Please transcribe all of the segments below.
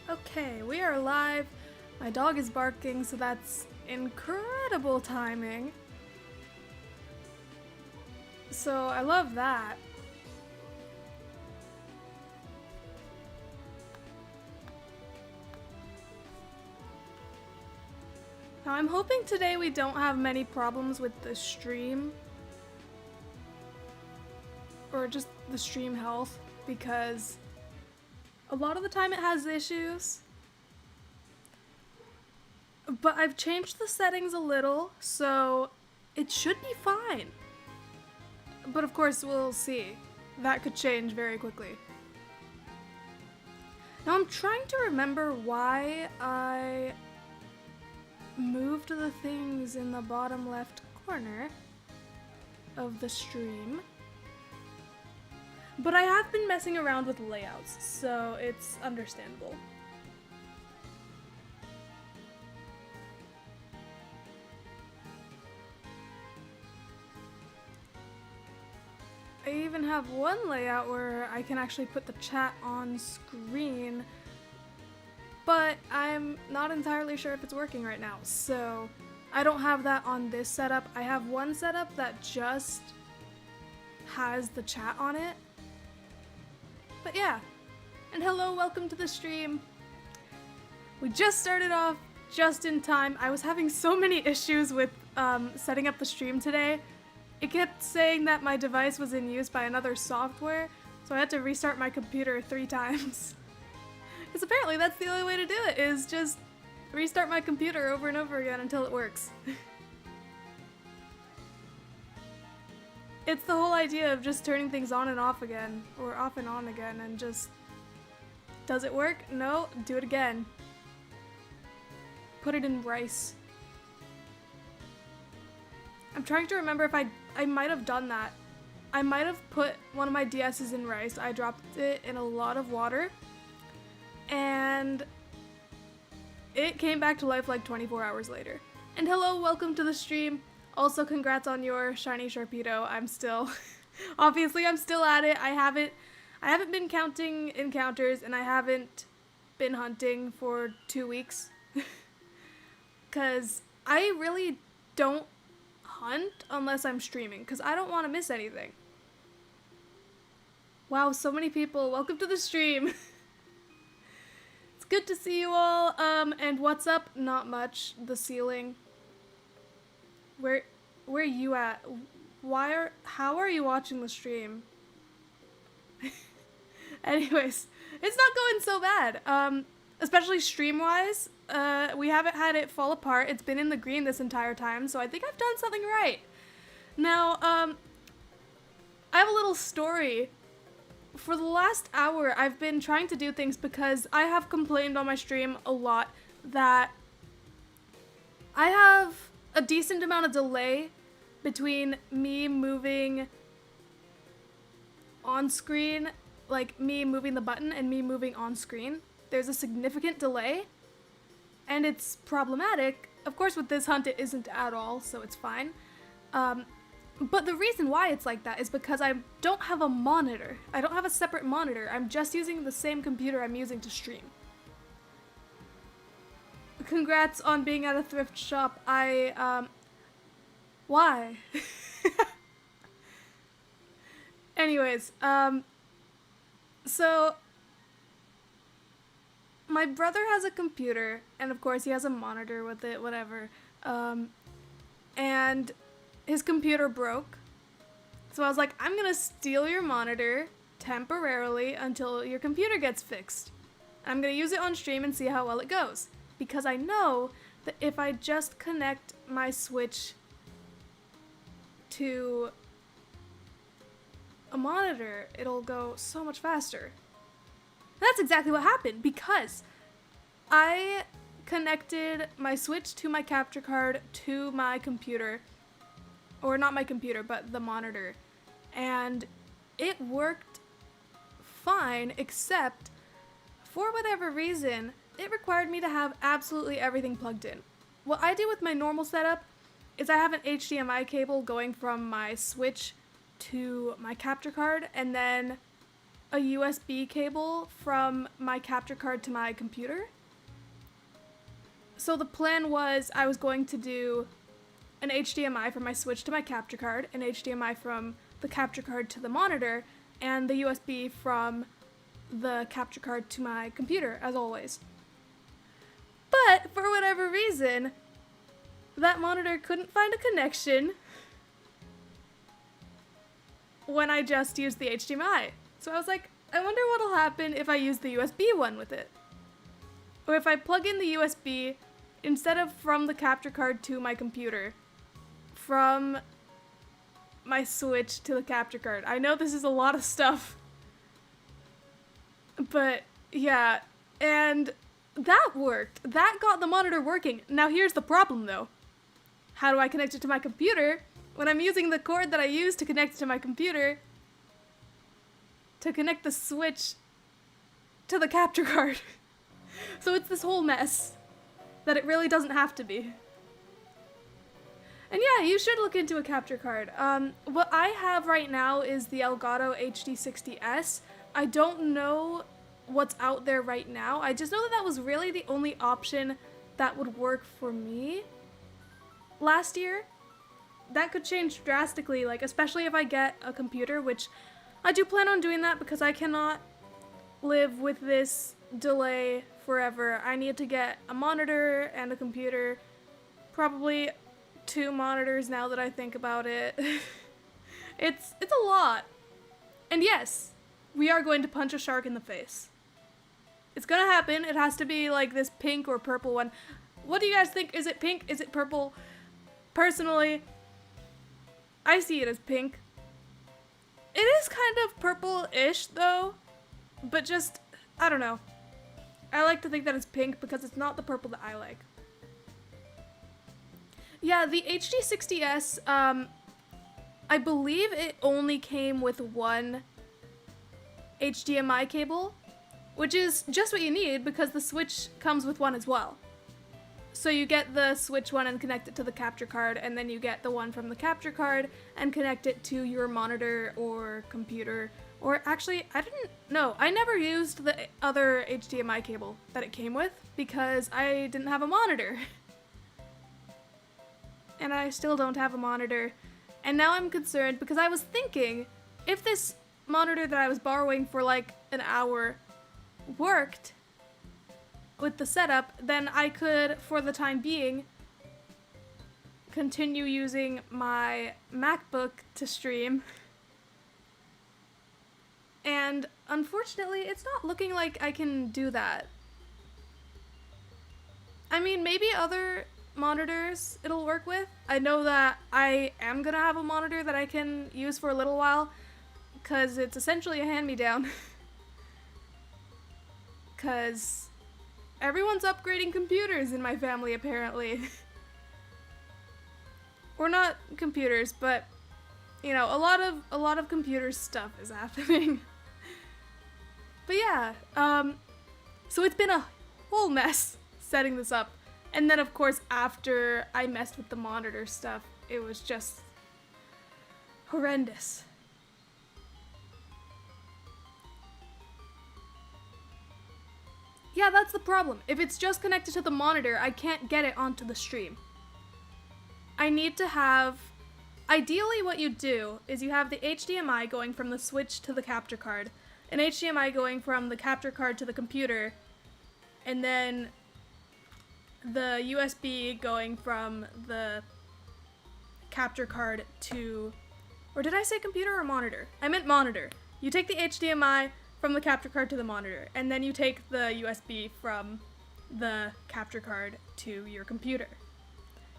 Okay, we are live. My dog is barking, so that's incredible timing. So I love that. Now I'm hoping today we don't have many problems with the stream. Or just the stream health, because a lot of the time it has issues. But I've changed the settings a little, so it should be fine. But of course, we'll see. That could change very quickly. Now I'm trying to remember why I moved the things in the bottom left corner of the stream. But I have been messing around with layouts, so it's understandable. I even have one layout where I can actually put the chat on screen, but I'm not entirely sure if it's working right now, so I don't have that on this setup. I have one setup that just has the chat on it. But yeah, and hello, welcome to the stream. We just started off just in time. I was having so many issues with setting up the stream today. It kept saying that my device was in use by another software, so I had to restart my computer 3 times. Because apparently that's the only way to do it, is just restart my computer over and over again until it works. It's the whole idea of just turning things on and off again, or off and on again, and just... Does it work? No, do it again. Put it in rice. I'm trying to remember if I might have done that. I might have put one of my DS's in rice. I dropped it in a lot of water, and it came back to life like 24 hours later. And hello, welcome to the stream. Also, congrats on your shiny Sharpedo. I'm still, obviously I'm still at it. I haven't been counting encounters, and I haven't been hunting for 2 weeks. Cause I really don't hunt unless I'm streaming, because I don't want to miss anything. Wow, so many people. Welcome to the stream. It's good to see you all. And what's up? Not much. The ceiling. Where are you at? How are you watching the stream? Anyways, it's not going so bad. Especially stream-wise. We haven't had it fall apart. It's been in the green this entire time, so I think I've done something right. Now, I have a little story. For the last hour, I've been trying to do things because I have complained on my stream a lot that I have a decent amount of delay between me moving on screen, like me moving the button and me moving on screen. There's a significant delay, and it's problematic. Of course, with this hunt, it isn't at all, so it's fine. But the reason why it's like that is because I don't have a monitor. I don't have a separate monitor. I'm just using the same computer I'm using to stream. Congrats on being at a thrift shop. Why? Anyways, so my brother has a computer, and of course he has a monitor with it, whatever. And his computer broke. So I was like, I'm gonna steal your monitor temporarily until your computer gets fixed. I'm gonna use it on stream and see how well it goes. Because I know that if I just connect my Switch to a monitor, it'll go so much faster. And that's exactly what happened, because I connected my Switch to my capture card to my computer, or not my computer, but the monitor, and it worked fine, except for whatever reason, it required me to have absolutely everything plugged in. What I do with my normal setup is I have an HDMI cable going from my Switch to my capture card, and then a USB cable from my capture card to my computer. So the plan was I was going to do an HDMI from my Switch to my capture card, an HDMI from the capture card to the monitor, and the USB from the capture card to my computer, as always. But for whatever reason, that monitor couldn't find a connection when I just used the HDMI. So I was like, I wonder what'll happen if I use the USB one with it. Or if I plug in the USB instead of from the capture card to my computer, from my Switch to the capture card. I know this is a lot of stuff, but yeah, and that worked. That got the monitor working. Now here's the problem though. How do I connect it to my computer when I'm using the cord that I used to connect it to my computer to connect the Switch to the capture card? So it's this whole mess that it really doesn't have to be. And yeah, you should look into a capture card. What I have right now is the Elgato HD60S. I don't know what's out there right now. I just know that that was really the only option that would work for me last year. That could change drastically, like especially if I get a computer, which I do plan on doing that because I cannot live with this delay forever. I need to get a monitor and a computer, probably 2 monitors now that I think about it. It's a lot. And yes, we are going to punch a shark in the face. It's gonna happen. It has to be like this pink or purple one. What do you guys think? Is it pink? Is it purple? Personally, I see it as pink. It is kind of purple-ish though, but just, I don't know. I like to think that it's pink because it's not the purple that I like. Yeah, the HD60S, I believe it only came with one HDMI cable, which is just what you need because the Switch comes with one as well. So you get the Switch one and connect it to the capture card, and then you get the one from the capture card and connect it to your monitor or computer. Or actually, I never used the other HDMI cable that it came with because I didn't have a monitor. And I still don't have a monitor. And now I'm concerned because I was thinking if this monitor that I was borrowing for like an hour worked with the setup, then I could, for the time being, continue using my MacBook to stream. And unfortunately, it's not looking like I can do that. I mean, maybe other monitors it'll work with. I know that I am gonna have a monitor that I can use for a little while, because it's essentially a hand-me-down. Because everyone's upgrading computers in my family, apparently. Or not computers, but, you know, a lot of computer stuff is happening. But yeah, so it's been a whole mess setting this up. And then, of course, after I messed with the monitor stuff, it was just horrendous. Yeah, that's the problem. If it's just connected to the monitor, I can't get it onto the stream. I need to have... Ideally, what you do is you have the HDMI going from the Switch to the capture card, an HDMI going from the capture card to the computer, and then the USB going from the capture card to... Or did I say computer or monitor? I meant monitor. You take the HDMI from the capture card to the monitor, and then you take the USB from the capture card to your computer.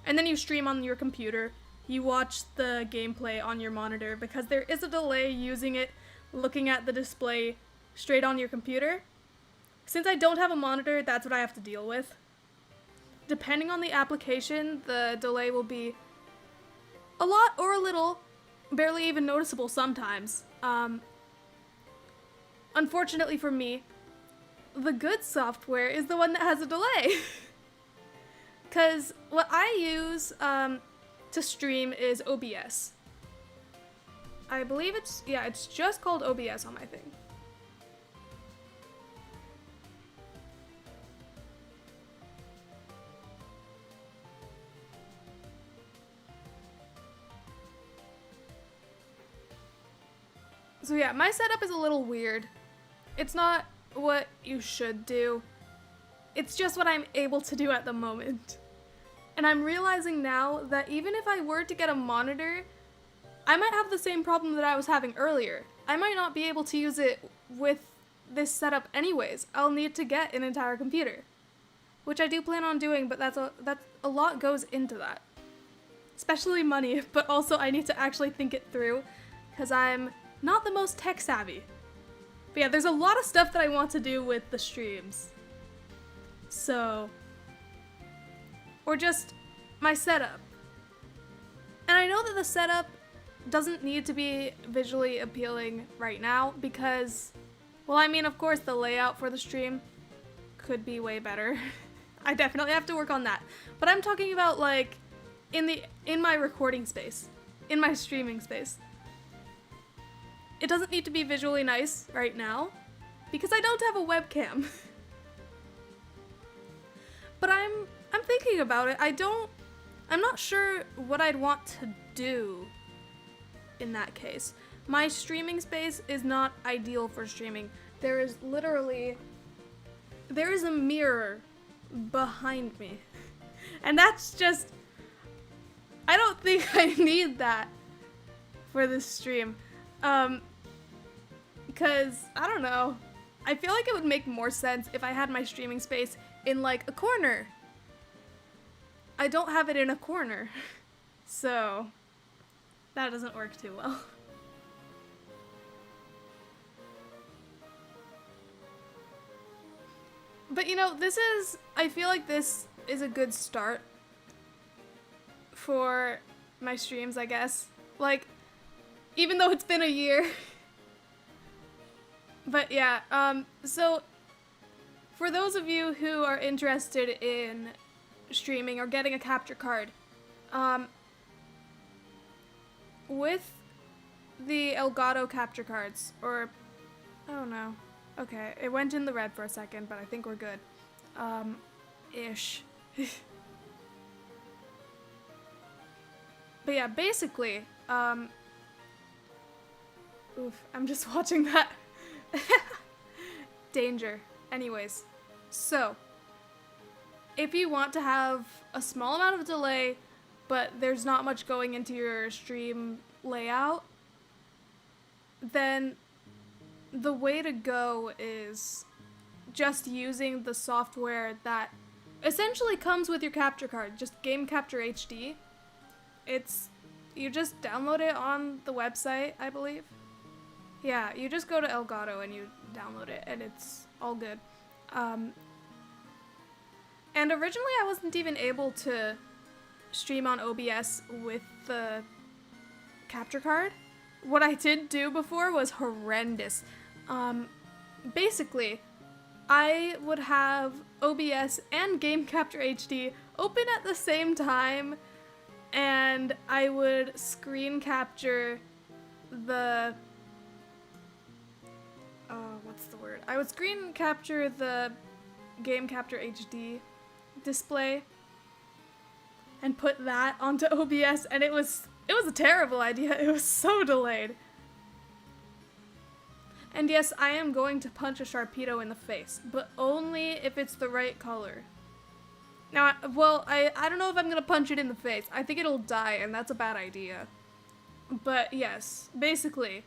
And then you stream on your computer. You watch the gameplay on your monitor because there is a delay using it, looking at the display straight on your computer. Since I don't have a monitor, that's what I have to deal with. Depending on the application, the delay will be a lot or a little, barely even noticeable sometimes. Unfortunately for me, the good software is the one that has a delay. Because what I use to stream is OBS. I believe it's just called OBS on my thing. So yeah, my setup is a little weird. It's not what you should do. It's just what I'm able to do at the moment. And I'm realizing now that even if I were to get a monitor, I might have the same problem that I was having earlier. I might not be able to use it with this setup anyways. I'll need to get an entire computer, which I do plan on doing, but that's a lot goes into that. Especially money, but also I need to actually think it through because I'm not the most tech savvy. But yeah, there's a lot of stuff that I want to do with the streams. So, or just my setup. And I know that the setup doesn't need to be visually appealing right now because, well, I mean, of course, the layout for the stream could be way better. I definitely have to work on that. But I'm talking about like in my recording space, in my streaming space. It doesn't need to be visually nice right now because I don't have a webcam. But I'm thinking about it. I'm not sure what I'd want to do in that case. My streaming space is not ideal for streaming. There is a mirror behind me. And that's just, I don't think I need that for this stream. Because, I don't know. I feel like it would make more sense if I had my streaming space in like a corner. I don't have it in a corner. So, that doesn't work too well. But you know, I feel like this is a good start for my streams, I guess. Like, even though it's been a year. But yeah, so for those of you who are interested in streaming or getting a capture card, with the Elgato capture cards, or, I don't know. Okay, it went in the red for a second, but I think we're good. Ish. But yeah, basically, oof, I'm just watching that. Danger. Anyways, so, if you want to have a small amount of delay, but there's not much going into your stream layout, then the way to go is just using the software that essentially comes with your capture card, just Game Capture HD. You just download it on the website, I believe. Yeah, you just go to Elgato and you download it, and it's all good. And originally I wasn't even able to stream on OBS with the capture card. What I did do before was horrendous. Basically, I would have OBS and Game Capture HD open at the same time, and I would screen capture the what's the word? I would screen capture the Game Capture HD display and put that onto OBS, and it was a terrible idea. It was so delayed. And yes, I am going to punch a Sharpedo in the face, but only if it's the right color. Now, I don't know if I'm gonna punch it in the face. I think it'll die, and that's a bad idea. But yes, basically,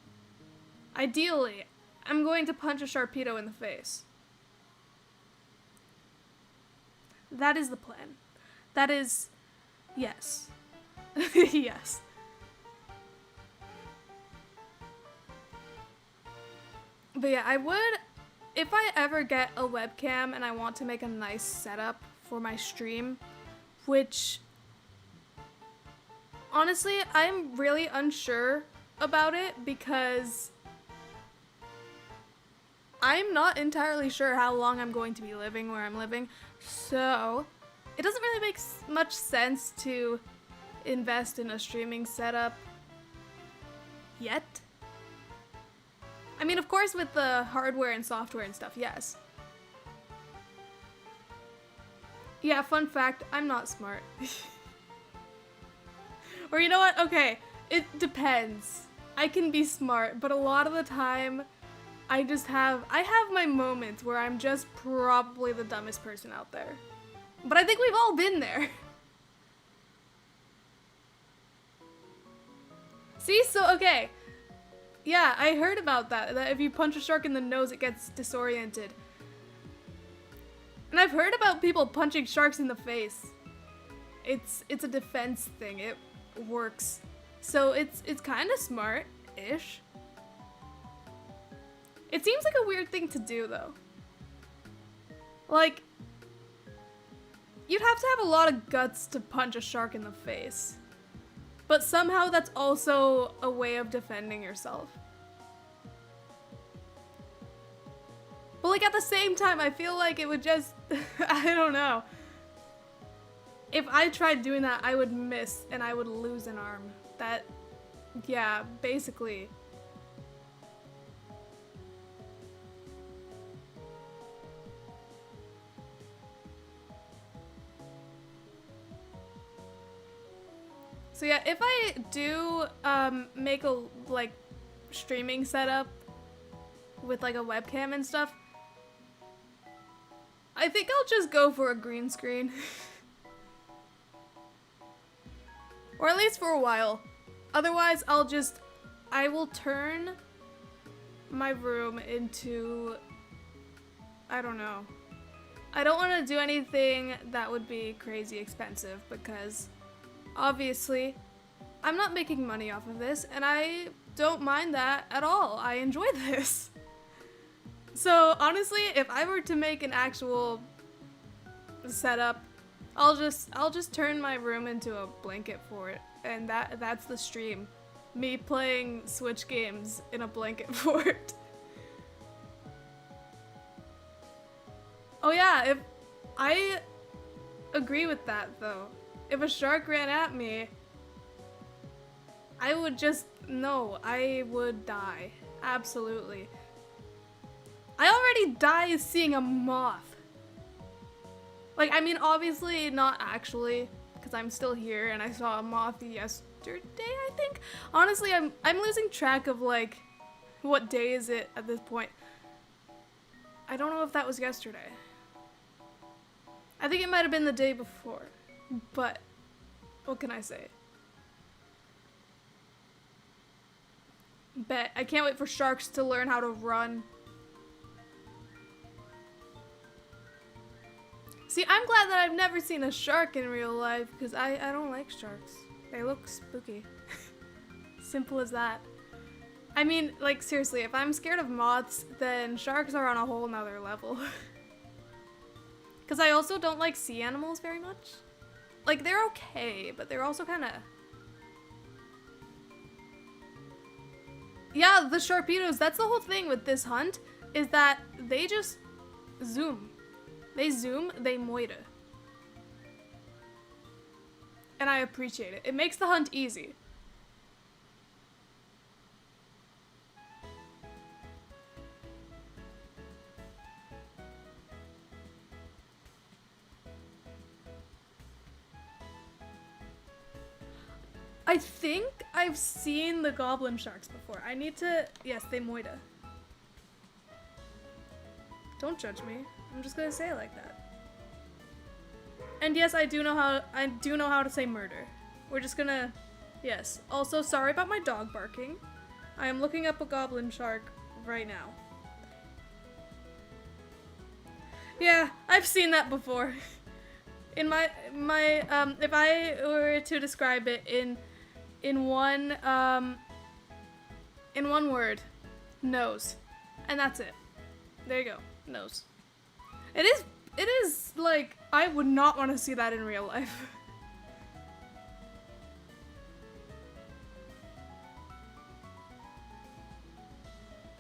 ideally, I'm going to punch a Sharpedo in the face. That is the plan. That is, yes. Yes. But yeah, I would, if I ever get a webcam and I want to make a nice setup for my stream, which, honestly, I'm really unsure about it because I'm not entirely sure how long I'm going to be living where I'm living, so it doesn't really make much sense to invest in a streaming setup yet. I mean, of course, with the hardware and software and stuff, yes. Yeah, fun fact, I'm not smart. Or you know what? Okay, it depends. I can be smart, but a lot of the time I have my moments where I'm just probably the dumbest person out there. But I think we've all been there. See, so okay. Yeah, I heard about that if you punch a shark in the nose it gets disoriented. And I've heard about people punching sharks in the face. It's a defense thing. It works. So it's kind of smart-ish. It seems like a weird thing to do, though. Like, you'd have to have a lot of guts to punch a shark in the face. But somehow that's also a way of defending yourself. But like at the same time, I feel like it would just, I don't know. If I tried doing that, I would miss and I would lose an arm. That, yeah, basically. So yeah, if I do make a like streaming setup with like a webcam and stuff, I think I'll just go for a green screen. Or at least for a while. Otherwise, I will turn my room into, I don't know. I don't want to do anything that would be crazy expensive because obviously I'm not making money off of this and I don't mind that at all. I enjoy this. So honestly, if I were to make an actual setup, I'll just turn my room into a blanket for it, and that's the stream. Me playing Switch games in a blanket fort. Oh yeah, if I agree with that though. If a shark ran at me, I would I would die. Absolutely. I already died seeing a moth. Like, I mean, obviously not actually, because I'm still here and I saw a moth yesterday, I think. Honestly, I'm losing track of like, what day is it at this point. I don't know if that was yesterday. I think it might have been the day before, but what can I say? Bet. I can't wait for sharks to learn how to run. See, I'm glad that I've never seen a shark in real life because I don't like sharks. They look spooky. Simple as that. I mean, like, seriously, if I'm scared of moths, then sharks are on a whole nother level. Because I also don't like sea animals very much. Like, they're okay, but they're also kind of... Yeah, the Sharpedos, that's the whole thing with this hunt, is that they just zoom. They zoom, they moita. And I appreciate it. It makes the hunt easy. I think I've seen the goblin sharks before. I need to... Yes, they moita. Don't judge me. I'm just gonna say it like that. And yes, I do know how to say murder. We're just gonna... Yes. Also, sorry about my dog barking. I am looking up a goblin shark right now. Yeah, I've seen that before. In my if I were to describe it in one word, nose. And that's it. There you go. Nose. It is like, I would not want to see that in real life.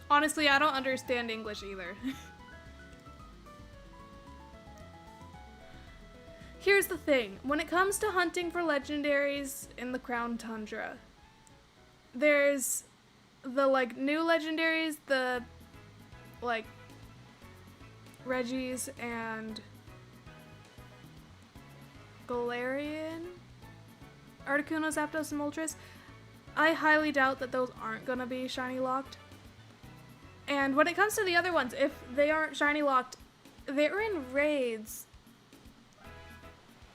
Honestly, I don't understand English either. Here's the thing. When it comes to hunting for legendaries in the Crown Tundra, there's the, like, new legendaries, the, like, Regis and Galarian, Articuno, Zapdos, and Moltres. I highly doubt that those aren't gonna be shiny locked. And when it comes to the other ones, if they aren't shiny locked, they're in raids.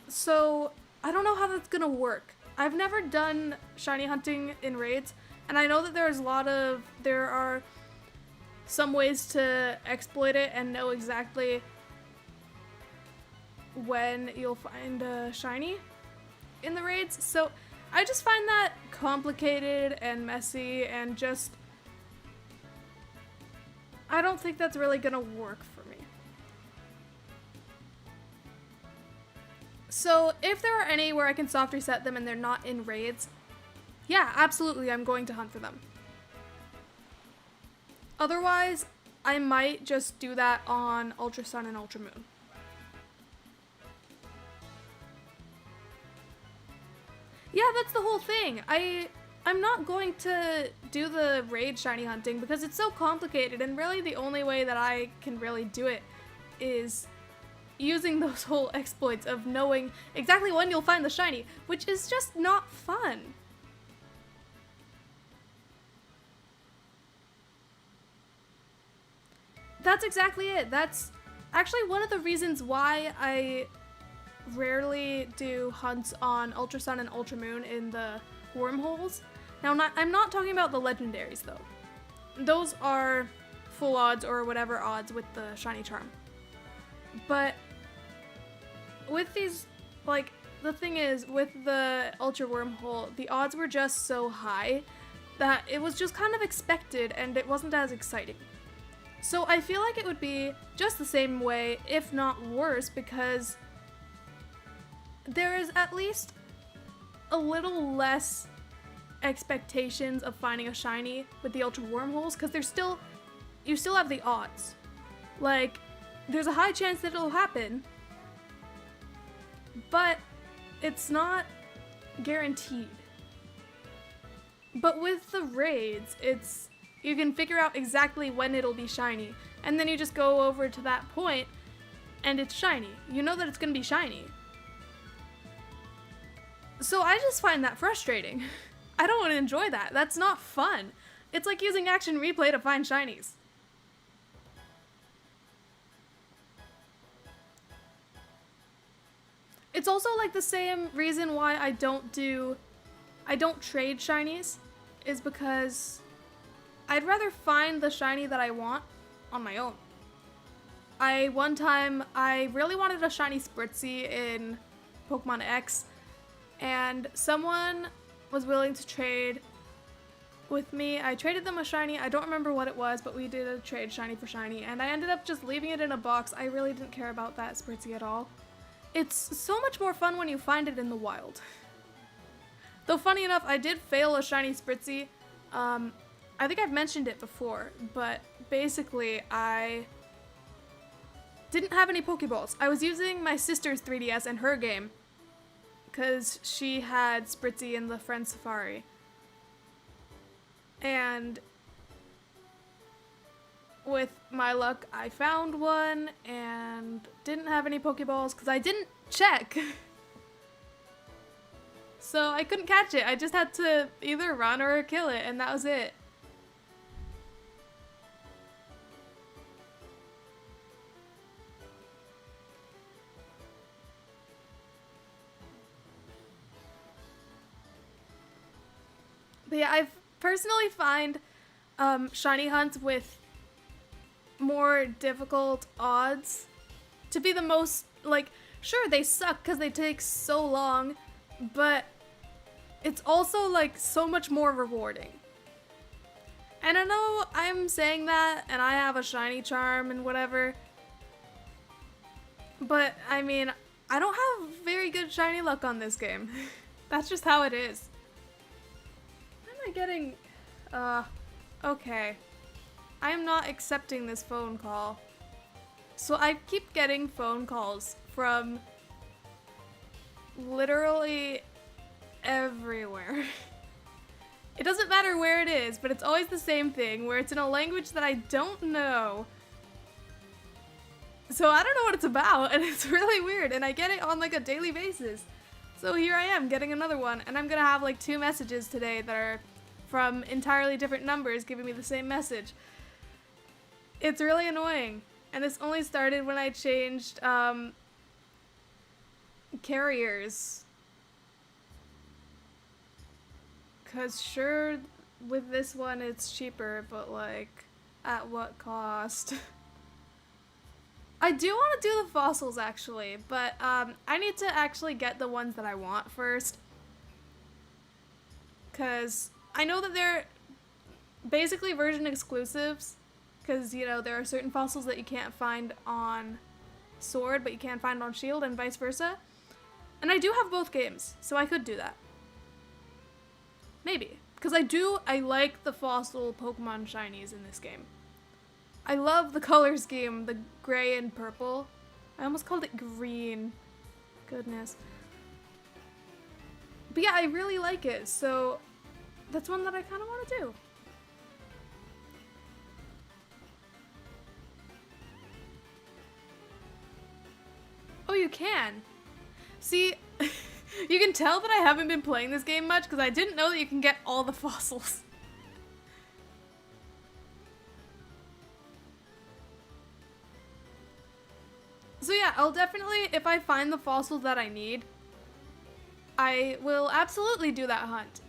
So I don't know how that's gonna work. I've never done shiny hunting in raids, and I know that there are some ways to exploit it and know exactly when you'll find a shiny in the raids. So I just find that complicated and messy, and just I don't think that's really gonna work for me. So if there are any where I can soft reset them and they're not in raids, yeah, absolutely, I'm going to hunt for them. Otherwise, I might just do that on Ultra Sun and Ultra Moon. Yeah, that's the whole thing. I'm not going to do the raid shiny hunting because it's so complicated, and really the only way that I can really do it is using those whole exploits of knowing exactly when you'll find the shiny, which is just not fun. That's exactly it. That's actually one of the reasons why I rarely do hunts on Ultra Sun and Ultra Moon in the wormholes. Now, I'm not talking about the legendaries though. Those are full odds or whatever odds with the shiny charm. But with these, like, the thing is, with the Ultra Wormhole, the odds were just so high that it was just kind of expected and it wasn't as exciting. So I feel like it would be just the same way, if not worse, because there is at least a little less expectations of finding a shiny with the Ultra Wormholes, because you still have the odds. Like, there's a high chance that it'll happen, but it's not guaranteed. But with the raids, you can figure out exactly when it'll be shiny, and then you just go over to that point and it's shiny. You know that it's gonna be shiny. So I just find that frustrating. I don't want to enjoy that. That's not fun. It's like using Action Replay to find shinies. It's also like the same reason why I don't trade shinies, is because I'd rather find the shiny that I want on my own. One time, I really wanted a shiny Spritzee in Pokemon X, and someone was willing to trade with me. I traded them a shiny. I don't remember what it was, but we did a trade shiny for shiny, and I ended up just leaving it in a box. I really didn't care about that Spritzee at all. It's so much more fun when you find it in the wild. Though funny enough, I did fail a shiny Spritzee. I think I've mentioned it before, but basically I didn't have any Pokeballs. I was using my sister's 3DS and her game, because she had Spritzee in the Friend Safari. And with my luck, I found one and didn't have any Pokeballs because I didn't check. So I couldn't catch it. I just had to either run or kill it, and that was it. But yeah, I've personally find shiny hunts with more difficult odds to be the most, like, sure, they suck because they take so long, but it's also, like, so much more rewarding. And I know I'm saying that, and I have a shiny charm and whatever, but, I mean, I don't have very good shiny luck on this game. That's just how it is. Why am I getting... okay. I am not accepting this phone call. So I keep getting phone calls from literally everywhere. It doesn't matter where it is, but it's always the same thing, where it's in a language that I don't know. So I don't know what it's about, and it's really weird, and I get it on like a daily basis. So here I am getting another one, and I'm gonna have like 2 messages today that are from entirely different numbers giving me the same message. It's really annoying, and this only started when I changed carriers. Cause sure, with this one it's cheaper, but like, at what cost? I do want to do the fossils actually, but I need to actually get the ones that I want first. Cause I know that they're basically version exclusives, cause you know there are certain fossils that you can't find on Sword, but you can find on Shield, and vice versa. And I do have both games, so I could do that. Maybe. Because I like the fossil Pokemon shinies in this game. I love the color scheme, the gray and purple. I almost called it green. Goodness. But yeah, I really like it, so that's one that I kind of want to do. Oh, you can? See, you can tell that I haven't been playing this game much because I didn't know that you can get all the fossils. So yeah, I'll definitely, if I find the fossils that I need, I will absolutely do that hunt.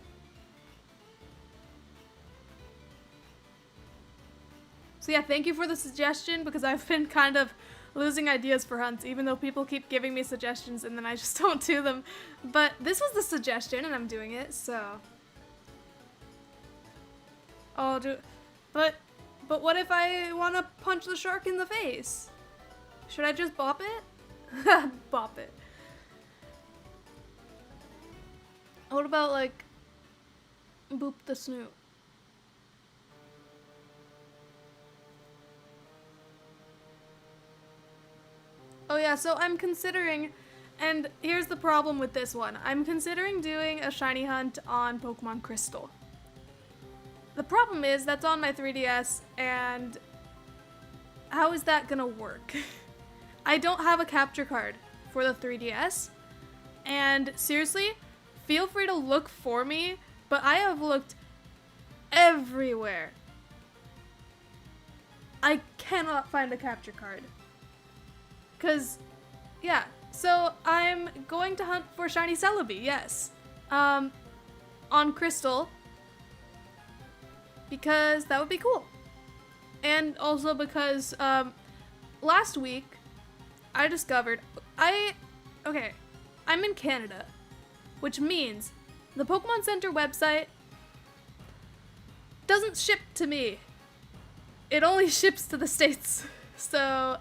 So yeah, thank you for the suggestion, because I've been kind of losing ideas for hunts, even though people keep giving me suggestions and then I just don't do them. But this was the suggestion and I'm doing it, so. I'll do, but what if I want to punch the shark in the face? Should I just bop it? Bop it. What about like, boop the snoot? Oh yeah, so I'm considering, and here's the problem with this one. I'm considering doing a shiny hunt on Pokemon Crystal. The problem is that's on my 3DS, and how is that gonna work? I don't have a capture card for the 3DS, and seriously, feel free to look for me, but I have looked everywhere. I cannot find a capture card. Cause, yeah, so I'm going to hunt for shiny Celebi, yes. On Crystal. Because that would be cool. And also because, last week, I discovered, okay, I'm in Canada. Which means the Pokemon Center website doesn't ship to me. It only ships to the States. So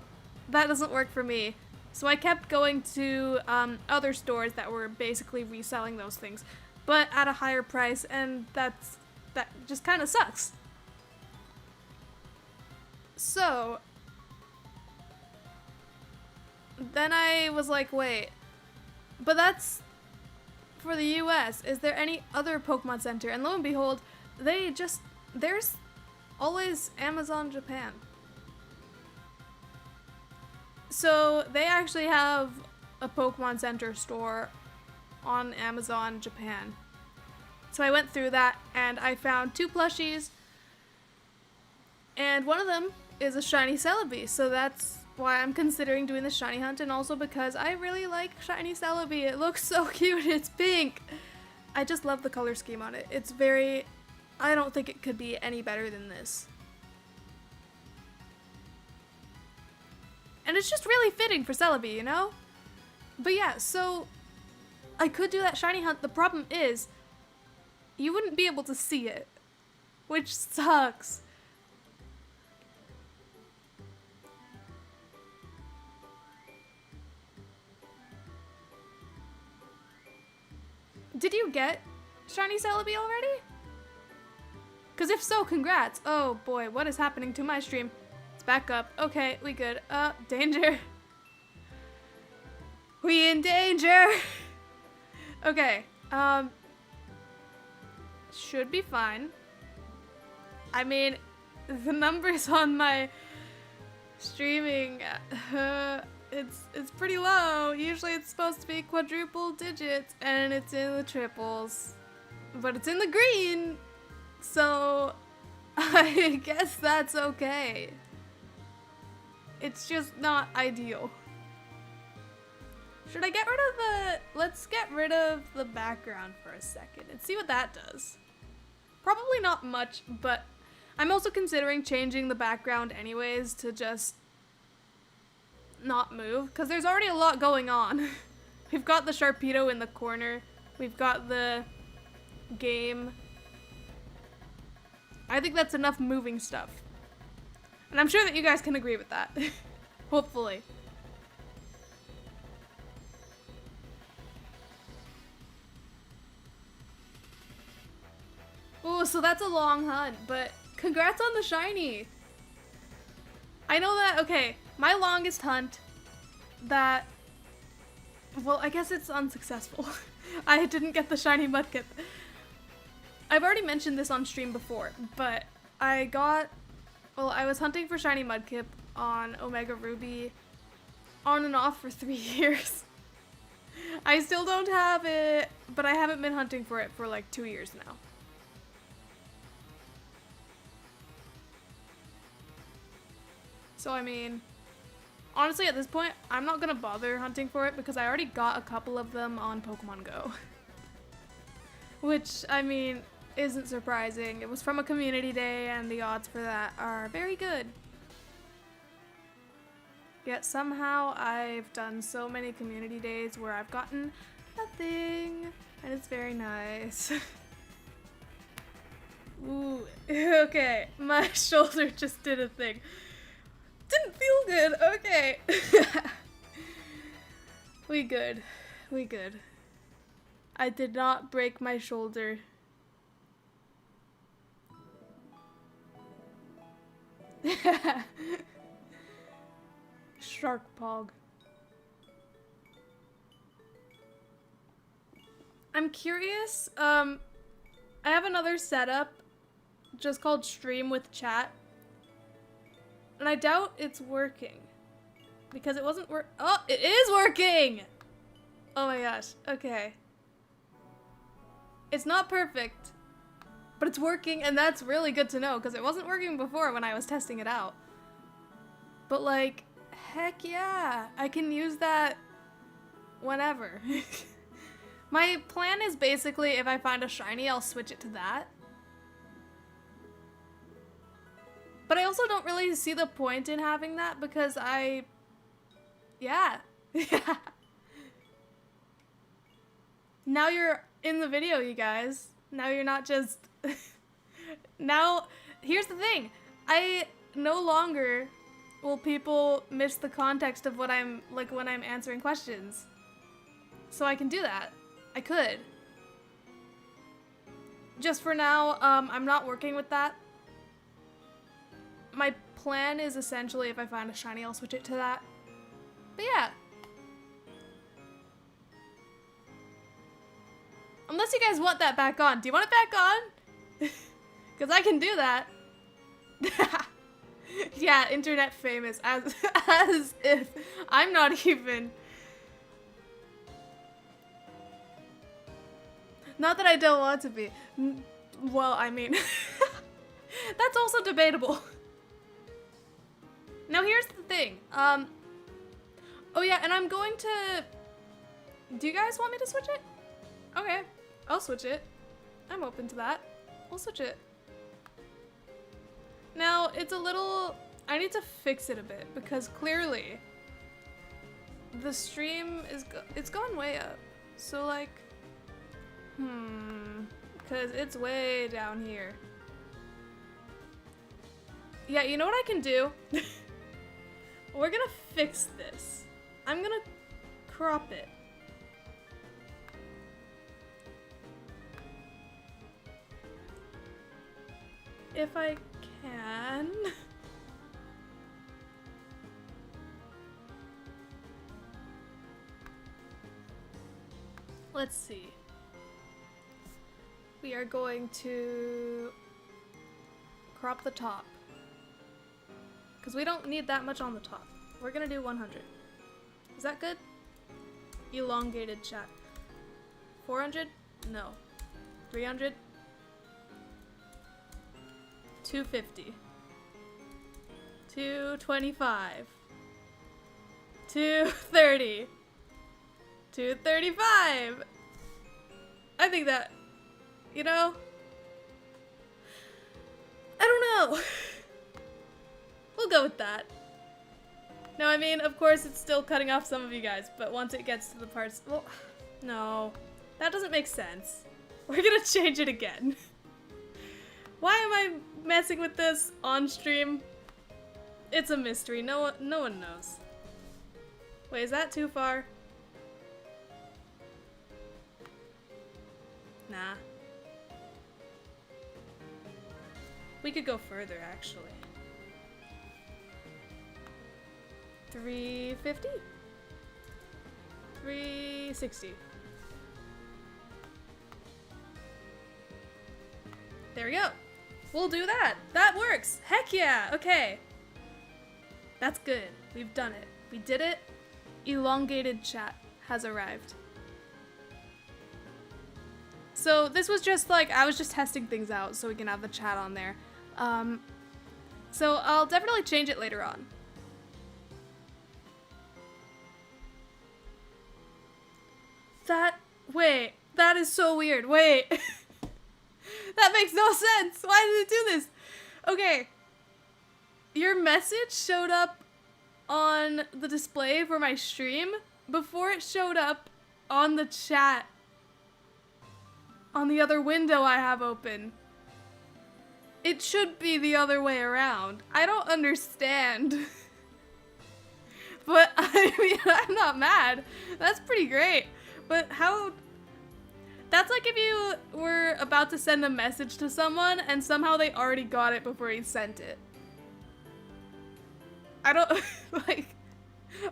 that doesn't work for me. So I kept going to other stores that were basically reselling those things, but at a higher price, and that just kind of sucks. So then I was like, wait, but that's for the US. Is there any other Pokemon Center? And lo and behold, there's always Amazon Japan. So they actually have a Pokemon Center store on Amazon Japan. So I went through that and I found 2 plushies, and one of them is a shiny Celebi. So that's why I'm considering doing the shiny hunt, and also because I really like shiny Celebi. It looks so cute. It's pink. I just love the color scheme on it. It's very, I don't think it could be any better than this. And it's just really fitting for Celebi, you know? But yeah, so I could do that shiny hunt. The problem is, you wouldn't be able to see it, which sucks. Did you get shiny Celebi already? Because if so, congrats. Oh boy, what is happening to my stream? Back up. Okay, we good. Danger. We in danger. Okay, should be fine. I mean, the numbers on my streaming, It's pretty low. Usually it's supposed to be quadruple digits and it's in the triples. But it's in the green. So I guess that's okay. It's just not ideal. Should I get rid of the... Let's get rid of the background for a second and see what that does. Probably not much, but I'm also considering changing the background anyways to just not move, because there's already a lot going on. We've got the Sharpedo in the corner. We've got the game. I think that's enough moving stuff. And I'm sure that you guys can agree with that. Hopefully. Ooh, so that's a long hunt, but congrats on the shiny. I know that, okay, my longest hunt that, well, I guess it's unsuccessful. I didn't get the shiny Mudkip. I've already mentioned this on stream before, but I was hunting for shiny Mudkip on Omega Ruby on and off for 3 years. I still don't have it, but I haven't been hunting for it for like 2 years now. So I mean, honestly at this point, I'm not gonna bother hunting for it because I already got a couple of them on Pokemon Go. Which, I mean, isn't surprising. It was from a community day and the odds for that are very good. Yet somehow I've done so many community days where I've gotten nothing, and it's very nice. Ooh, okay, my shoulder just did a thing. Didn't feel good, okay. We good. I did not break my shoulder. Shark Pog. I'm curious, I have another setup just called Stream with Chat. And I doubt it's working. Because it wasn't oh, it is working! Oh my gosh, okay. It's not perfect, but it's working, and that's really good to know, because it wasn't working before when I was testing it out. But like, heck yeah, I can use that whenever. My plan is basically, if I find a shiny, I'll switch it to that. But I also don't really see the point in having that because yeah. Now you're in the video, you guys. Now you're not just, now, here's the thing. I no longer will people miss the context of what I'm, like when I'm answering questions. So I can do that. I could. Just for now, I'm not working with that. My plan is essentially if I find a shiny, I'll switch it to that. But yeah. Unless you guys want that back on. Do you want it back on? Because I can do that. Yeah, internet famous. As if I'm not even. Not that I don't want to be. Well, I mean. That's also debatable. Now here's the thing, oh yeah, and I'm going to, do you guys want me to switch it? Okay, I'll switch it. I'm open to that. I'll switch it. Now, it's a little, I need to fix it a bit, because clearly, the stream is, it's gone way up. So like, because it's way down here. Yeah, you know what I can do? We're gonna fix this. I'm gonna crop it. If I can. Let's see. We are going to crop the top. Because we don't need that much on the top. We're gonna do 100. that good? Elongated chat. 400? No. 300? 250. 225. 230. 235. I think that, you know, I don't know. We'll go with that. No, I mean, of course it's still cutting off some of you guys, but once it gets to the parts, well, no, that doesn't make sense. We're gonna change it again. Why am I messing with this on stream? It's a mystery. No one knows. Wait, is that too far? Nah. We could go further, actually. 350? 360. There we go. We'll do that. That works. Heck yeah. Okay. That's good. We've done it. We did it. Elongated chat has arrived. So this was just like, I was just testing things out so we can have the chat on there. So I'll definitely change it later on. Wait, that is so weird. Wait. That makes no sense. Why did it do this? Okay. Your message showed up on the display for my stream before it showed up on the chat on the other window I have open. It should be the other way around. I don't understand. But I mean, I'm not mad. That's pretty great. But how... That's like if you were about to send a message to someone and somehow they already got it before you sent it. I don't... like...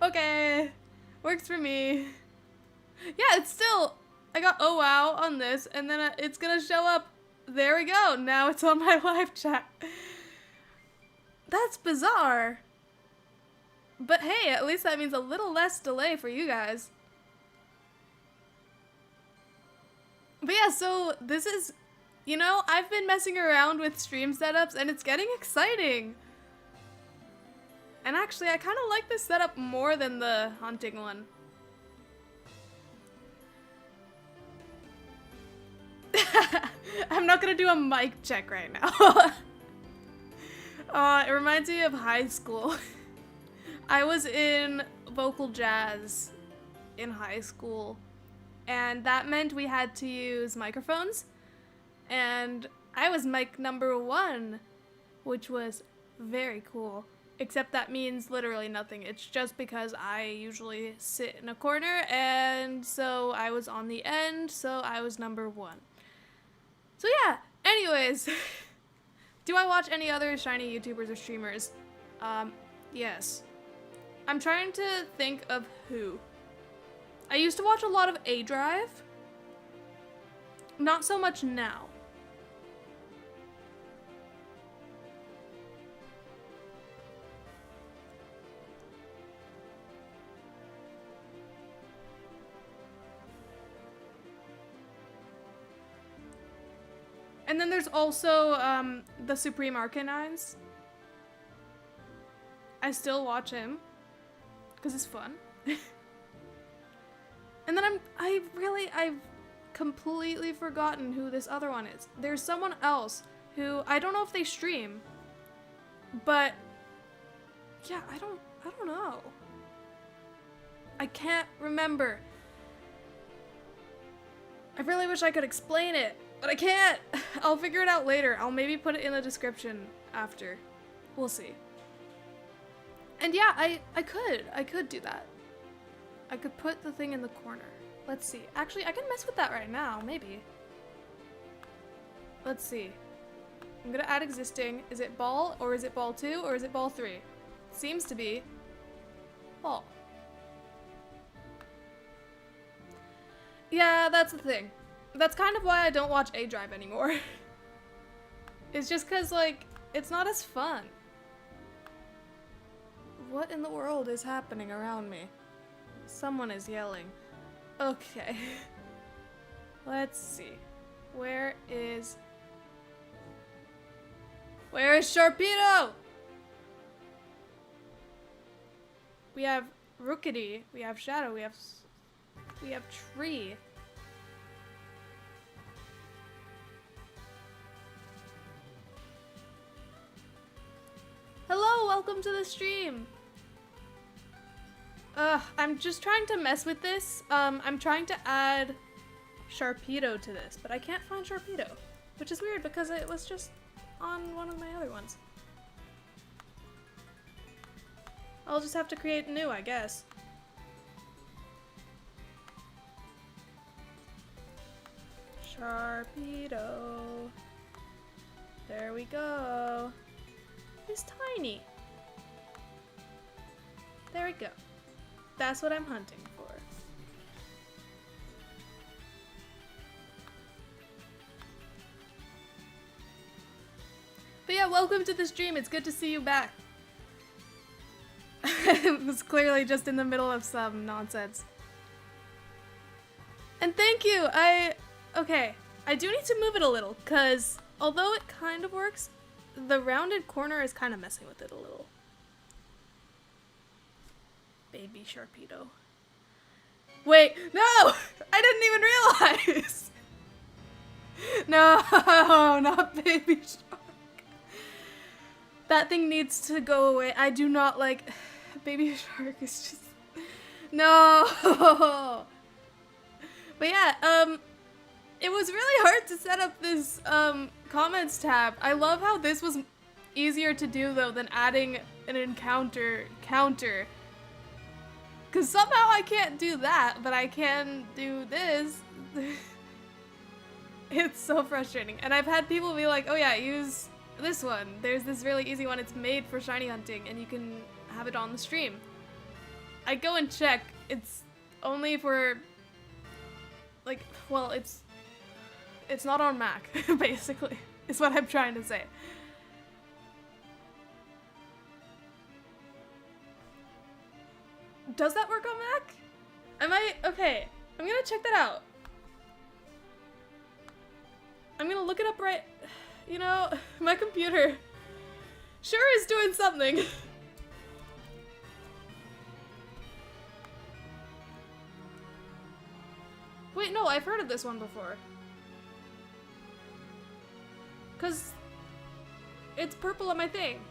Okay. Works for me. Yeah, it's still... I got oh wow on this and then it's gonna show up. There we go. Now it's on my live chat. That's bizarre. But hey, at least that means a little less delay for you guys. But yeah, so this is, you know, I've been messing around with stream setups and it's getting exciting. And actually, I kind of like this setup more than the hunting one. I'm not gonna do a mic check right now. It reminds me of high school. I was in vocal jazz in high school, and that meant we had to use microphones, and I was mic number 1, which was very cool. Except that means literally nothing. It's just because I usually sit in a corner, and so I was on the end, so I was number 1. So yeah, anyways, do I watch any other shiny YouTubers or streamers? Yes. I'm trying to think of who. I used to watch a lot of A-Drive. Not so much now. And then there's also the Supreme Arcanines. I still watch him because it's fun. And then I've completely forgotten who this other one is. There's someone else who I don't know if they stream, but yeah, I don't know. I can't remember. I really wish I could explain it, but I can't. I'll figure it out later. I'll maybe put it in the description after. We'll see. And yeah, I could do that. I could put the thing in the corner. Let's see. Actually, I can mess with that right now, maybe. Let's see. I'm gonna add existing. Is it ball, or is it ball 2, or is it ball 3? Seems to be ball. Yeah, that's the thing. That's kind of why I don't watch A-Drive anymore. It's just cause, like, it's not as fun. What in the world is happening around me? Someone is yelling. Okay. Let's see. Where is Sharpedo? We have Rookity, we have Shadow, we have Tree. Hello, welcome to the stream. I'm just trying to mess with this. I'm trying to add Sharpedo to this, but I can't find Sharpedo, which is weird because it was just on one of my other ones. I'll just have to create new, I guess. Sharpedo. There we go. He's tiny. There we go. That's what I'm hunting for. But yeah, welcome to the stream. It's good to see you back. It was clearly just in the middle of some nonsense. And thank you! Okay, I do need to move it a little, because although it kind of works, the rounded corner is kind of messing with it a little. Baby Sharpedo. Wait, no! I didn't even realize! No, not Baby Shark. That thing needs to go away. I do not like... Baby Shark is just... No! But yeah, it was really hard to set up this, comments tab. I love how this was easier to do, though, than adding an encounter counter. Because somehow I can't do that, but I can do this. It's so frustrating. And I've had people be like, oh yeah, use this one. There's this really easy one. It's made for shiny hunting, and you can have it on the stream. I go and check. It's only for, like, well, it's not on Mac, basically, is what I'm trying to say. Does that work on Mac? Okay, I'm gonna check that out. I'm gonna look it up right, you know, my computer sure is doing something. Wait, no, I've heard of this one before. 'Cause it's purple on my thing.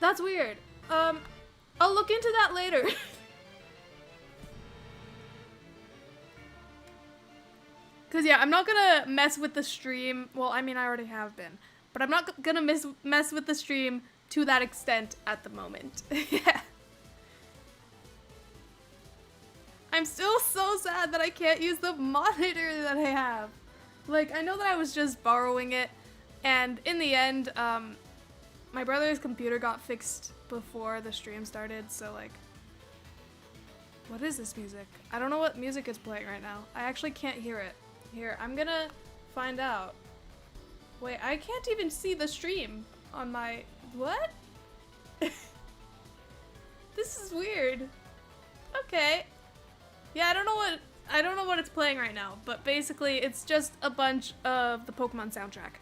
That's weird. I'll look into that later. Cause yeah, I'm not gonna mess with the stream. Well, I mean, I already have been, but I'm not gonna mess with the stream to that extent at the moment. Yeah. I'm still so sad that I can't use the monitor that I have. Like, I know that I was just borrowing it, and in the end, my brother's computer got fixed before the stream started, so like... What is this music? I don't know what music is playing right now. I actually can't hear it. Here, I'm gonna find out. Wait, I can't even see the stream on my... What? This is weird. Okay. Yeah, I don't know what it's playing right now, but basically it's just a bunch of the Pokemon soundtrack.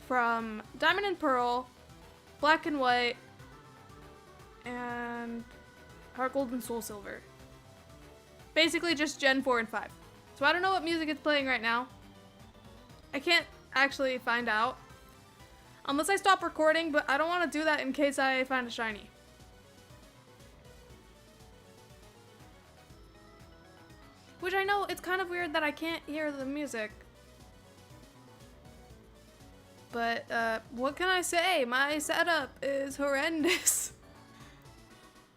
From Diamond and Pearl, Black and White, and Heart Gold and Soul Silver. Basically just Gen 4 and 5. So I don't know what music it's playing right now. I can't actually find out. Unless I stop recording, but I don't want to do that in case I find a shiny. Which I know, it's kind of weird that I can't hear the music. But, what can I say? My setup is horrendous.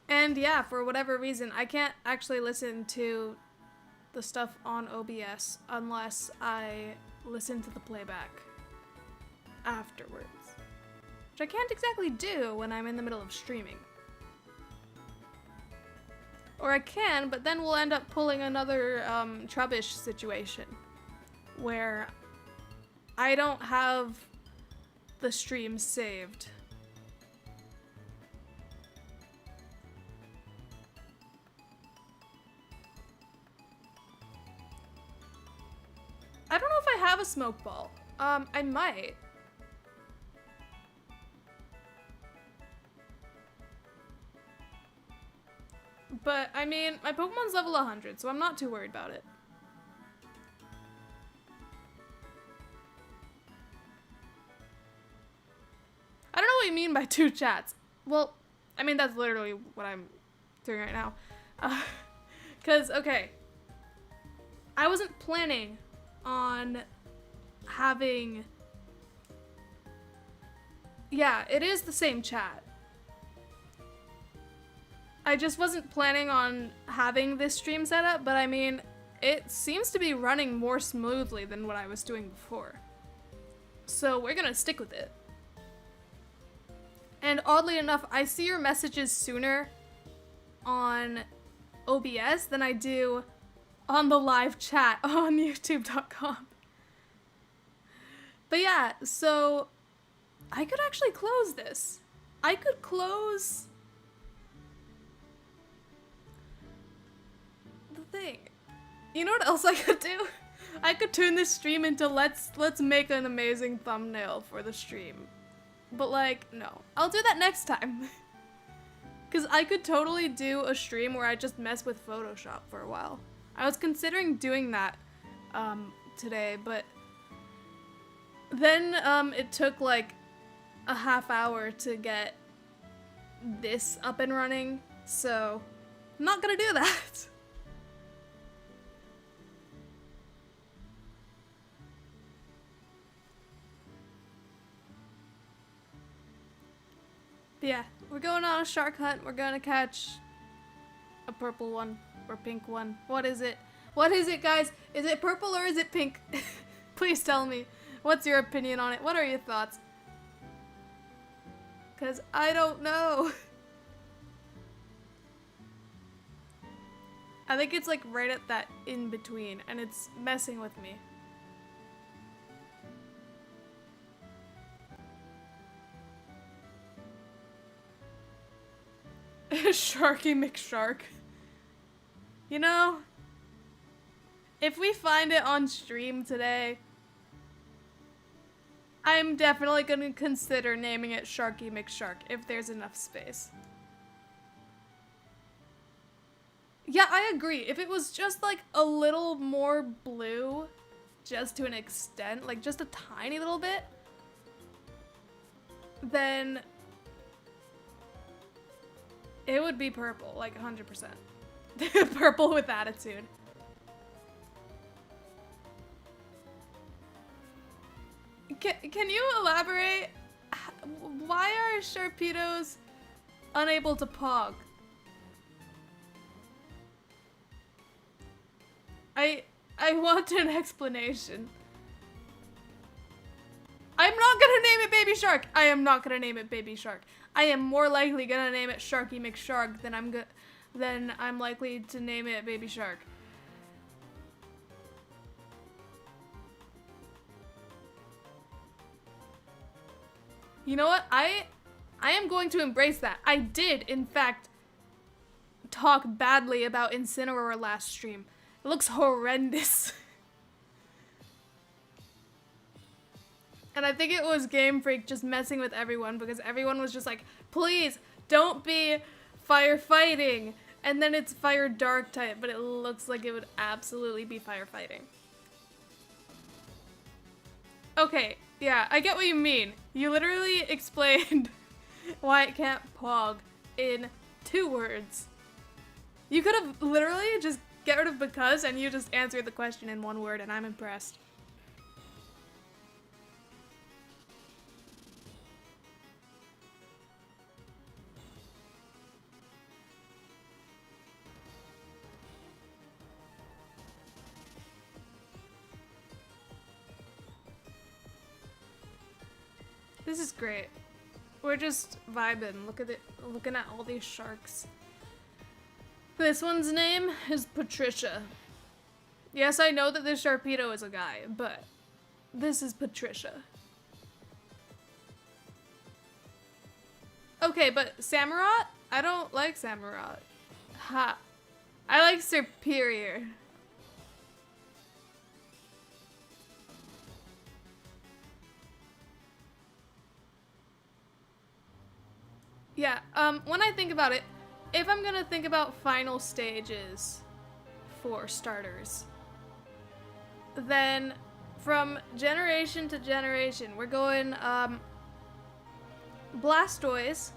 And yeah, for whatever reason, I can't actually listen to the stuff on OBS unless I listen to the playback afterwards. Which I can't exactly do when I'm in the middle of streaming. Or I can, but then we'll end up pulling another Trubbish situation where I don't have the stream saved. I don't know if I have a smoke ball. I might. But, I mean, my Pokemon's level 100, so I'm not too worried about it. I don't know what you mean by 2 chats. Well, I mean, that's literally what I'm doing right now. Because, okay. I wasn't planning on having... Yeah, it is the same chat. I just wasn't planning on having this stream set up, but I mean, it seems to be running more smoothly than what I was doing before. So we're gonna stick with it. And oddly enough, I see your messages sooner on OBS than I do on the live chat on youtube.com. But yeah, so I could actually close this. I could close the thing. You know what else I could do? I could turn this stream into let's make an amazing thumbnail for the stream. But like, no. I'll do that next time. Because I could totally do a stream where I just mess with Photoshop for a while. I was considering doing that today, but then it took like a half hour to get this up and running, so I'm not gonna do that. But yeah, we're going on a shark hunt. We're gonna catch a purple one or pink one. What is it? What is it, guys? Is it purple or is it pink? Please tell me. What's your opinion on it? What are your thoughts? Because I don't know. I think it's like right at that in between and it's messing with me. Sharky McShark. You know, if we find it on stream today, I'm definitely gonna consider naming it Sharky McShark if there's enough space. Yeah, I agree. If it was just like a little more blue, just to an extent, like just a tiny little bit, then it would be purple, like 100%. Purple with attitude. Can you elaborate? Why are Sharpedos unable to pog? I want an explanation. I'm not gonna name it Baby Shark. I am not gonna name it Baby Shark. I am more likely gonna name it Sharky McShark than I'm likely to name it Baby Shark. You know what? I am going to embrace that. I did, in fact, talk badly about Incineroar last stream. It looks horrendous. And I think it was Game Freak just messing with everyone because everyone was just like, please don't be firefighting. And then it's fire dark type, but it looks like it would absolutely be firefighting. Okay, yeah, I get what you mean. You literally explained why it can't pog in 2 words. You could have literally just get rid of because and you just answered the question in 1 word and I'm impressed. This is great. We're just vibing. Look at it, looking at all these sharks. This one's name is Patricia. Yes, I know that this Sharpedo is a guy, but this is Patricia. Okay, but Samurott? I don't like Samurott. Ha. I like Serperior. Yeah, when I think about it, if I'm gonna think about final stages for starters, then from generation to generation, we're going, Blastoise,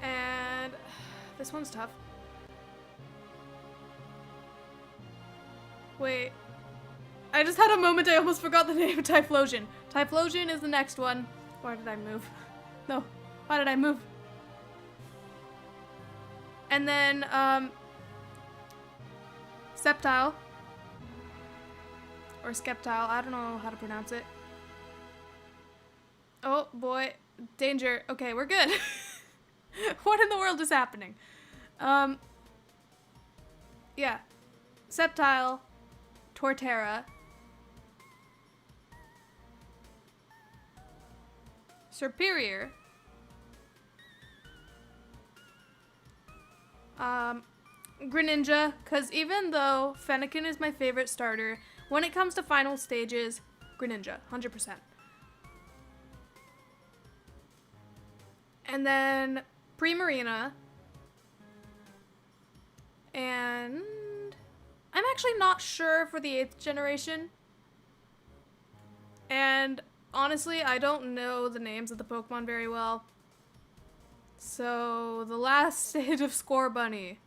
and this one's tough. Wait, I just had a moment, I almost forgot the name of Typhlosion. Typhlosion is the next one. Why did I move? No, why did I move? And then, Sceptile. Or Skeptile, I don't know how to pronounce it. Oh boy, danger. Okay, we're good. What in the world is happening? Yeah. Sceptile, Torterra, Serperior, Greninja, because even though Fennekin is my favorite starter, when it comes to final stages, Greninja, 100%. And then Primarina, and I'm actually not sure for the 8th generation. And honestly, I don't know the names of the Pokemon very well. So, the last stage of Scorbunny.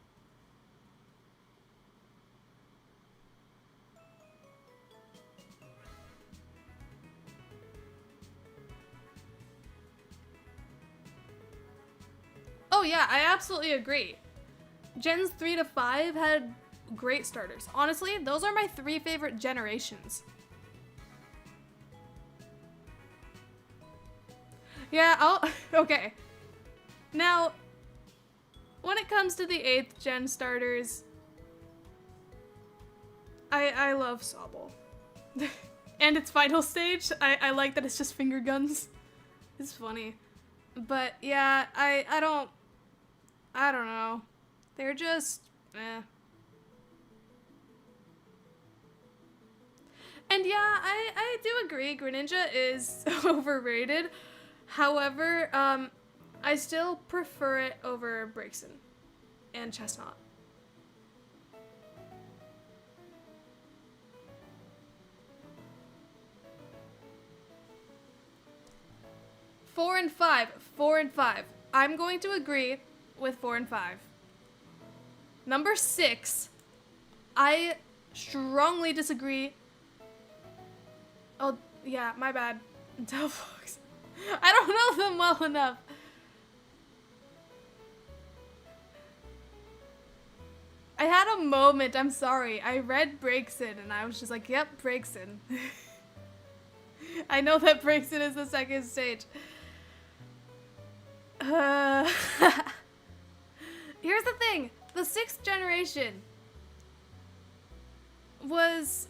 Oh yeah, I absolutely agree. Gens 3 to 5 had great starters. Honestly, those are my 3 favorite generations. Yeah, okay. Now, when it comes to the 8th gen starters, I love Sobble. And its final stage, I like that it's just finger guns. It's funny. But yeah, I don't know. They're just, eh. And yeah, I do agree Greninja is overrated. However, I still prefer it over Braixen and Chestnut. Four and five. I'm going to agree with 4 and 5. Number 6, I strongly disagree. Oh, yeah, my bad. Delphox. I don't know them well enough. I had a moment, I'm sorry. I read Braixen and I was just like, yep, Braixen. I know that Braixen is the 2nd stage. Here's the thing. The 6th generation was,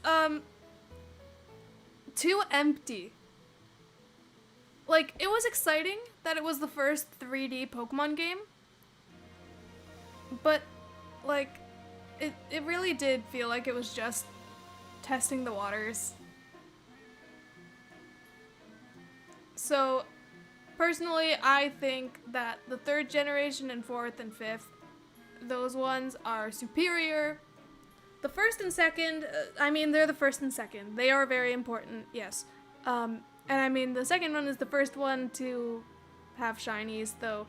too empty. Like, it was exciting that it was the first 3D Pokemon game, but, like, it really did feel like it was just testing the waters. So, personally, I think that the 3rd generation and 4th and 5th, those ones are superior. The 1st and 2nd, I mean, they're the 1st and 2nd. They are very important, yes. And I mean, the 2nd one is the first one to have shinies, though.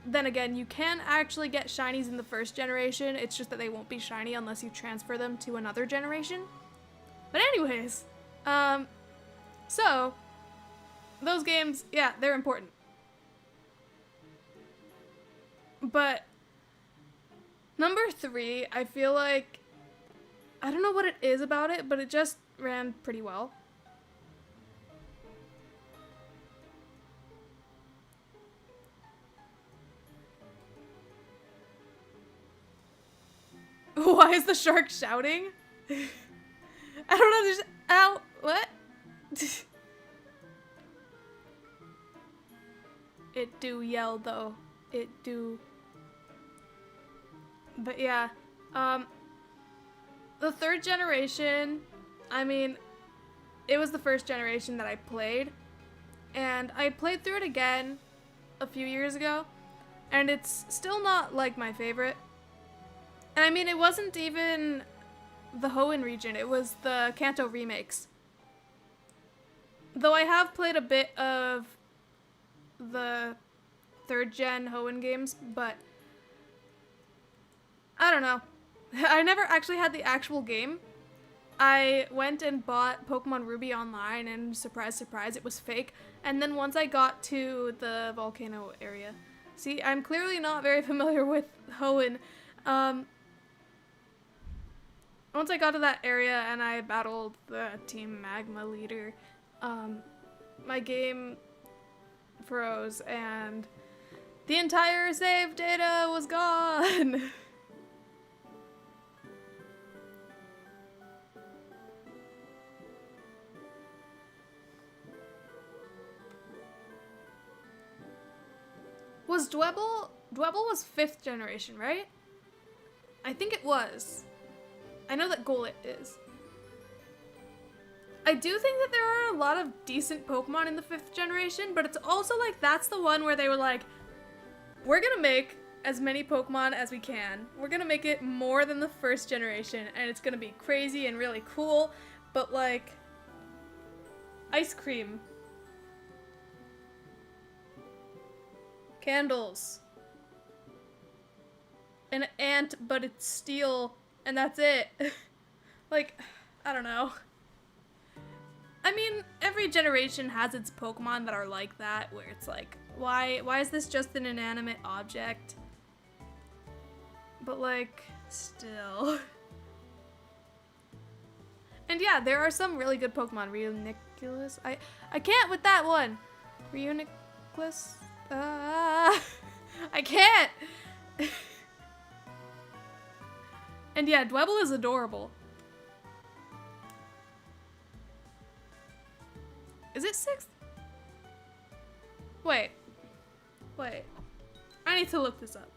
Then again, you can actually get shinies in the 1st generation. It's just that they won't be shiny unless you transfer them to another generation. But anyways, so those games, yeah, they're important. But number 3, I feel like, I don't know what it is about it, but it just ran pretty well. Why is the shark shouting? I don't understand. Ow, what? It do yell though. It do. But yeah, the third generation, I mean, it was the first generation that I played, and I played through it again a few years ago, and it's still not like my favorite. And I mean, it wasn't even the Hoenn region, it was the Kanto remakes. Though I have played a bit of the third gen Hoenn games, but I don't know. I never actually had the actual game. I went and bought Pokemon Ruby online, and surprise, surprise, it was fake. And then once I got to the volcano area, see, I'm clearly not very familiar with Hoenn. Once I got to that area and I battled the Team Magma leader, my game froze and the entire save data was gone. Was Dwebble? Dwebble was 5th generation, right? I think it was. I know that Golett is. I do think that there are a lot of decent Pokemon in the 5th generation, but it's also like that's the one where they were like, we're gonna make as many Pokemon as we can. We're gonna make it more than the 1st generation, and it's gonna be crazy and really cool, but like, ice cream. Candles. An ant, but it's steel, and that's it. Like, I don't know. I mean, every generation has its Pokemon that are like that, where it's like, why is this just an inanimate object? But like, still. And yeah, there are some really good Pokemon. Reuniclus? I can't with that one. Reuniclus? I can't! And yeah, Dwebble is adorable. Is it 6th? Wait. I need to look this up.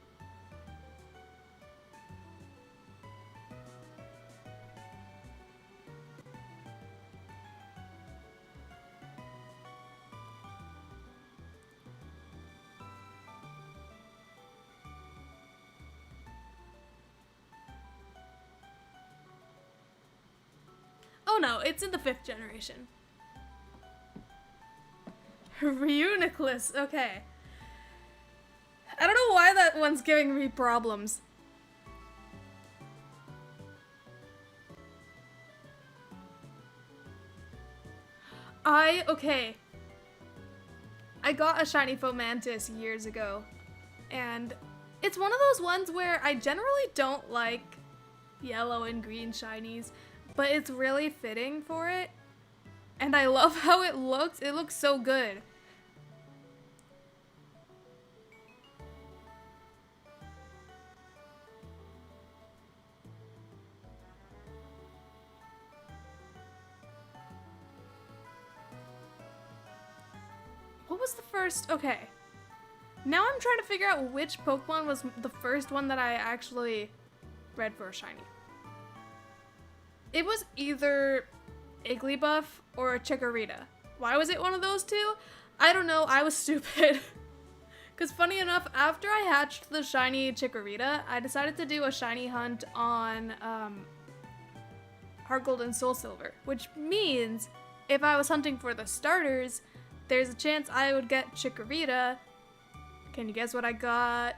Oh no, it's in the 5th generation. Reuniclus, okay. I don't know why that one's giving me problems. Okay. I got a shiny Fomantis years ago, and it's one of those ones where I generally don't like yellow and green shinies, but it's really fitting for it. And I love how it looks. It looks so good. What was the first? Okay. Now I'm trying to figure out which Pokemon was the first one that I actually read for a shiny. It was either Igglybuff or Chikorita. Why was it one of those two? I don't know, I was stupid. Because funny enough, after I hatched the shiny Chikorita, I decided to do a shiny hunt on Heart Gold and Soul Silver, which means if I was hunting for the starters, there's a chance I would get Chikorita. Can you guess what I got?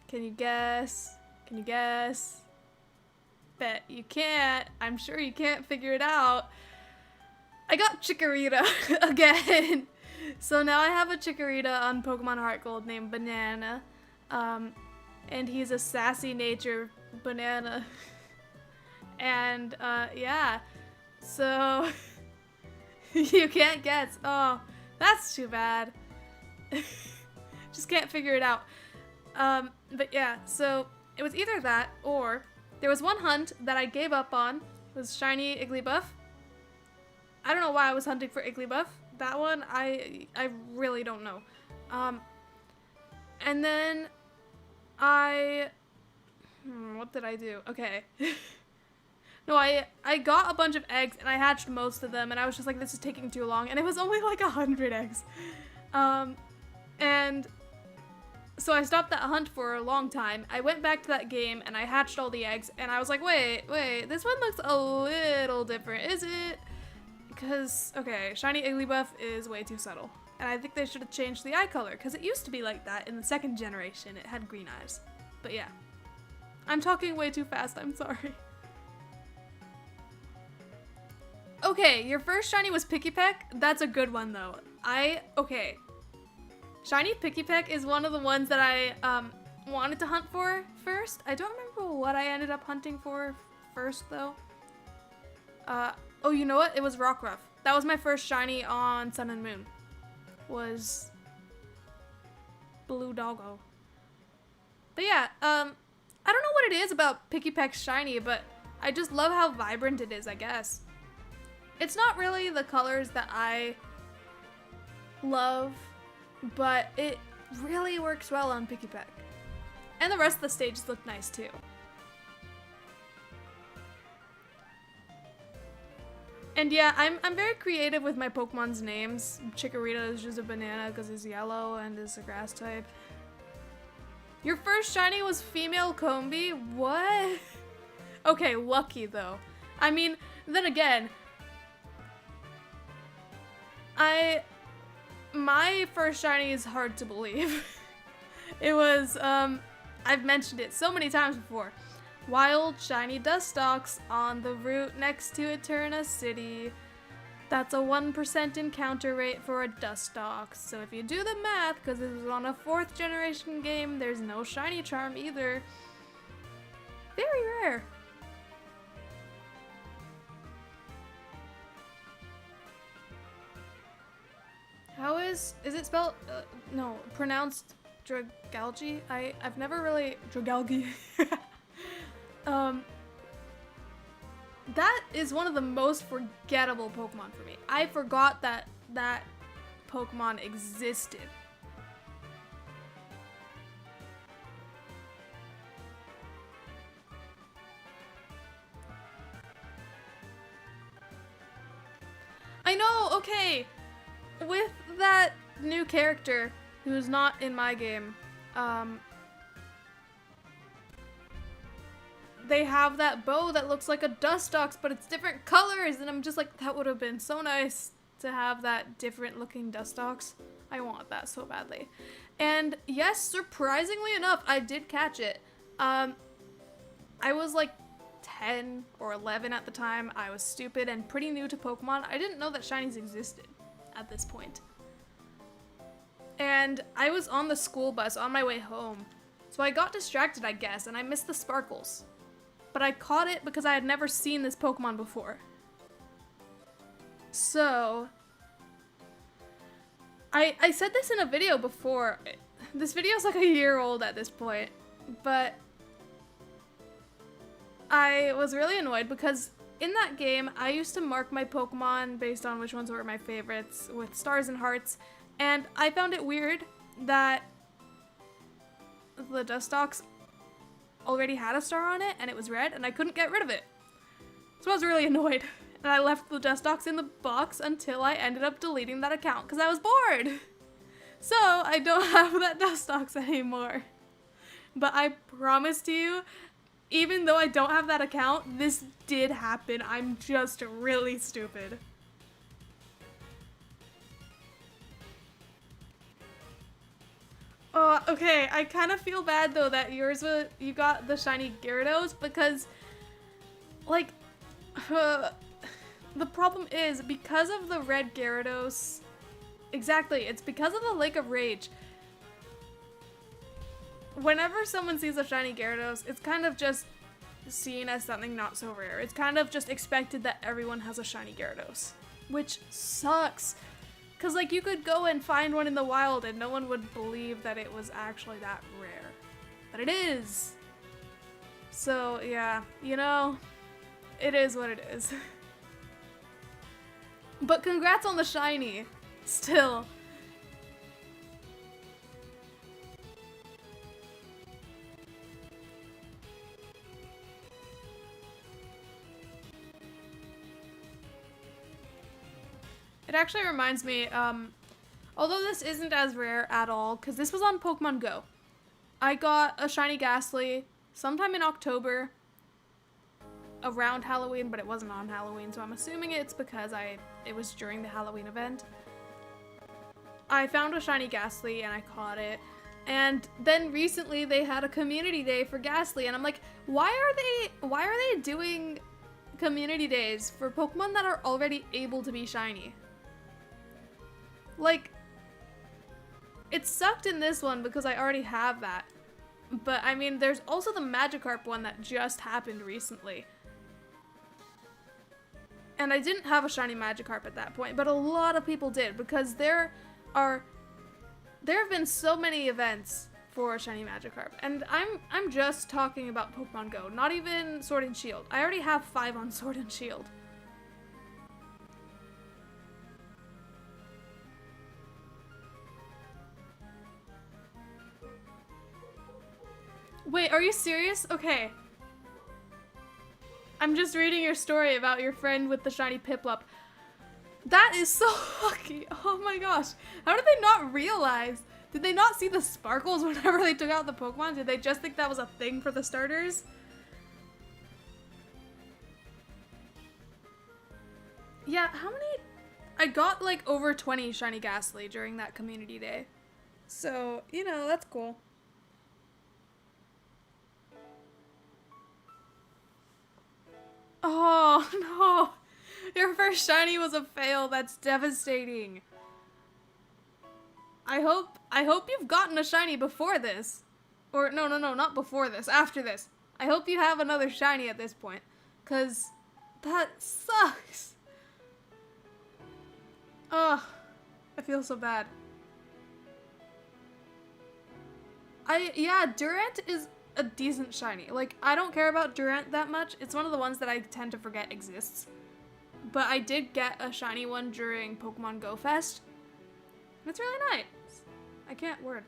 Can you guess? Can you guess? Bet you can't. I'm sure you can't figure it out. I got Chikorita again. So now I have a Chikorita on Pokemon Heart Gold named Banana. And he's a sassy nature banana. And yeah. So you can't guess. Oh, that's too bad. Just can't figure it out. But yeah, so it was either that or there was one hunt that I gave up on. It was shiny Igglybuff. I don't know why I was hunting for Igglybuff. That one, I really don't know. And then what did I do? Okay. No, I got a bunch of eggs and I hatched most of them and I was just like, this is taking too long, and it was only like 100 eggs. And so I stopped that hunt for a long time. I went back to that game and I hatched all the eggs and I was like, wait, this one looks a little different, is it? Because, okay, shiny Igglybuff is way too subtle. And I think they should have changed the eye color, because it used to be like that in the second generation. It had green eyes. But yeah. I'm talking way too fast, I'm sorry. Okay, your first shiny was Pikipek. That's a good one though. Okay. Shiny Pikipek is one of the ones that I wanted to hunt for first. I don't remember what I ended up hunting for first though. Oh, you know what? It was Rockruff. That was my first shiny on Sun and Moon. Was Blue Doggo. But yeah, I don't know what it is about Pikipek's shiny, but I just love how vibrant it is, I guess. It's not really the colors that I love, but it really works well on Pikipek. And the rest of the stages look nice too. And yeah, I'm very creative with my Pokemon's names. Chikorita is just a banana because it's yellow and is a grass type. Your first shiny was female Combee? What? Okay, lucky though. I mean, then again, my first shiny is hard to believe. It was, I've mentioned it so many times before. Wild shiny Dustox on the route next to Eterna City. That's a 1% encounter rate for a Dustox. So if you do the math, because this was on a 4th generation game, there's no shiny charm either. Very rare. How is it spelled? No, pronounced Dragalge? I've never really, Dragalge. That is one of the most forgettable Pokemon for me. I forgot that that Pokemon existed. I know, okay. With that new character, who's not in my game, they have that bow that looks like a Dustox, but it's different colors, and I'm just like, that would have been so nice to have that different looking Dustox. I want that so badly. And yes, surprisingly enough, I did catch it. I was like 10 or 11 at the time. I was stupid and pretty new to Pokemon. I didn't know that shinies existed at this point. And I was on the school bus on my way home. So I got distracted, I guess, and I missed the sparkles. But I caught it because I had never seen this Pokemon before. So I said this in a video before. This video is like a year old at this point, but I was really annoyed because in that game, I used to mark my Pokemon based on which ones were my favorites with stars and hearts, and I found it weird that the Dustox already had a star on it and it was red and I couldn't get rid of it. So I was really annoyed and I left the Dustox in the box until I ended up deleting that account because I was bored. So I don't have that Dustox anymore. But I promise to you, even though I don't have that account, this did happen. I'm just really stupid. Oh, okay, I kind of feel bad though that you got the shiny Gyarados because, like, the problem is because of the red Gyarados, exactly, it's because of the Lake of Rage. Whenever someone sees a shiny Gyarados, it's kind of just seen as something not so rare. It's kind of just expected that everyone has a shiny Gyarados, which sucks. Because, like, you could go and find one in the wild and no one would believe that it was actually that rare. But it is. So, yeah, you know, it is what it is. But congrats on the shiny, still. It actually reminds me, although this isn't as rare at all, because this was on Pokemon Go. I got a shiny Ghastly sometime in October, around Halloween, but it wasn't on Halloween, so I'm assuming it's because it was during the Halloween event. I found a shiny Ghastly and I caught it. And then recently they had a community day for Ghastly, and I'm like, why are they doing community days for Pokemon that are already able to be shiny? Like, it sucked in this one because I already have that. But I mean, there's also the Magikarp one that just happened recently. And I didn't have a shiny Magikarp at that point, but a lot of people did, because there have been so many events for shiny Magikarp. And I'm just talking about Pokemon Go, not even Sword and Shield. I already have 5 on Sword and Shield. Wait, are you serious? Okay. I'm just reading your story about your friend with the shiny Piplup. That is so lucky. Oh my gosh. How did they not realize? Did they not see the sparkles whenever they took out the Pokemon? Did they just think that was a thing for the starters? Yeah, how many? I got like over 20 shiny Ghastly during that community day. So, you know, that's cool. Oh, no. Your first shiny was a fail. That's devastating. I hope you've gotten a shiny before this. Or, no, not before this. After this. I hope you have another shiny at this point. 'Cause that sucks. Ugh. I feel so bad. Yeah, Durant is a decent shiny. Like, I don't care about Durant that much. It's one of the ones that I tend to forget exists. But I did get a shiny one during Pokemon Go Fest. And it's really nice. I can't word.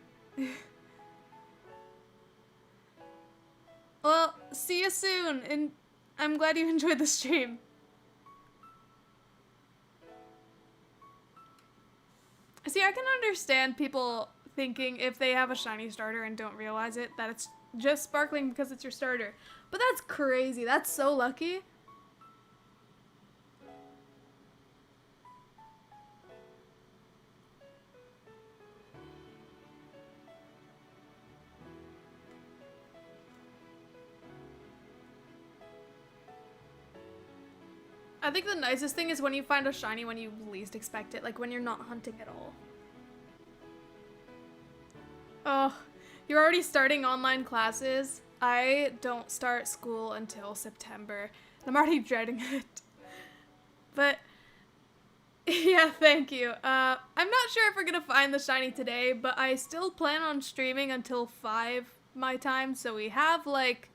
Well, see you soon, and I'm glad you enjoyed the stream. See, I can understand people thinking if they have a shiny starter and don't realize it, that it's just sparkling because it's your starter. But that's crazy. That's so lucky. I think the nicest thing is when you find a shiny when you least expect it, like when you're not hunting at all. Oh, you're already starting online classes? I don't start school until September. I'm already dreading it. But, yeah, thank you. I'm not sure if we're gonna find the shiny today, but I still plan on streaming until 5 my time, so we have like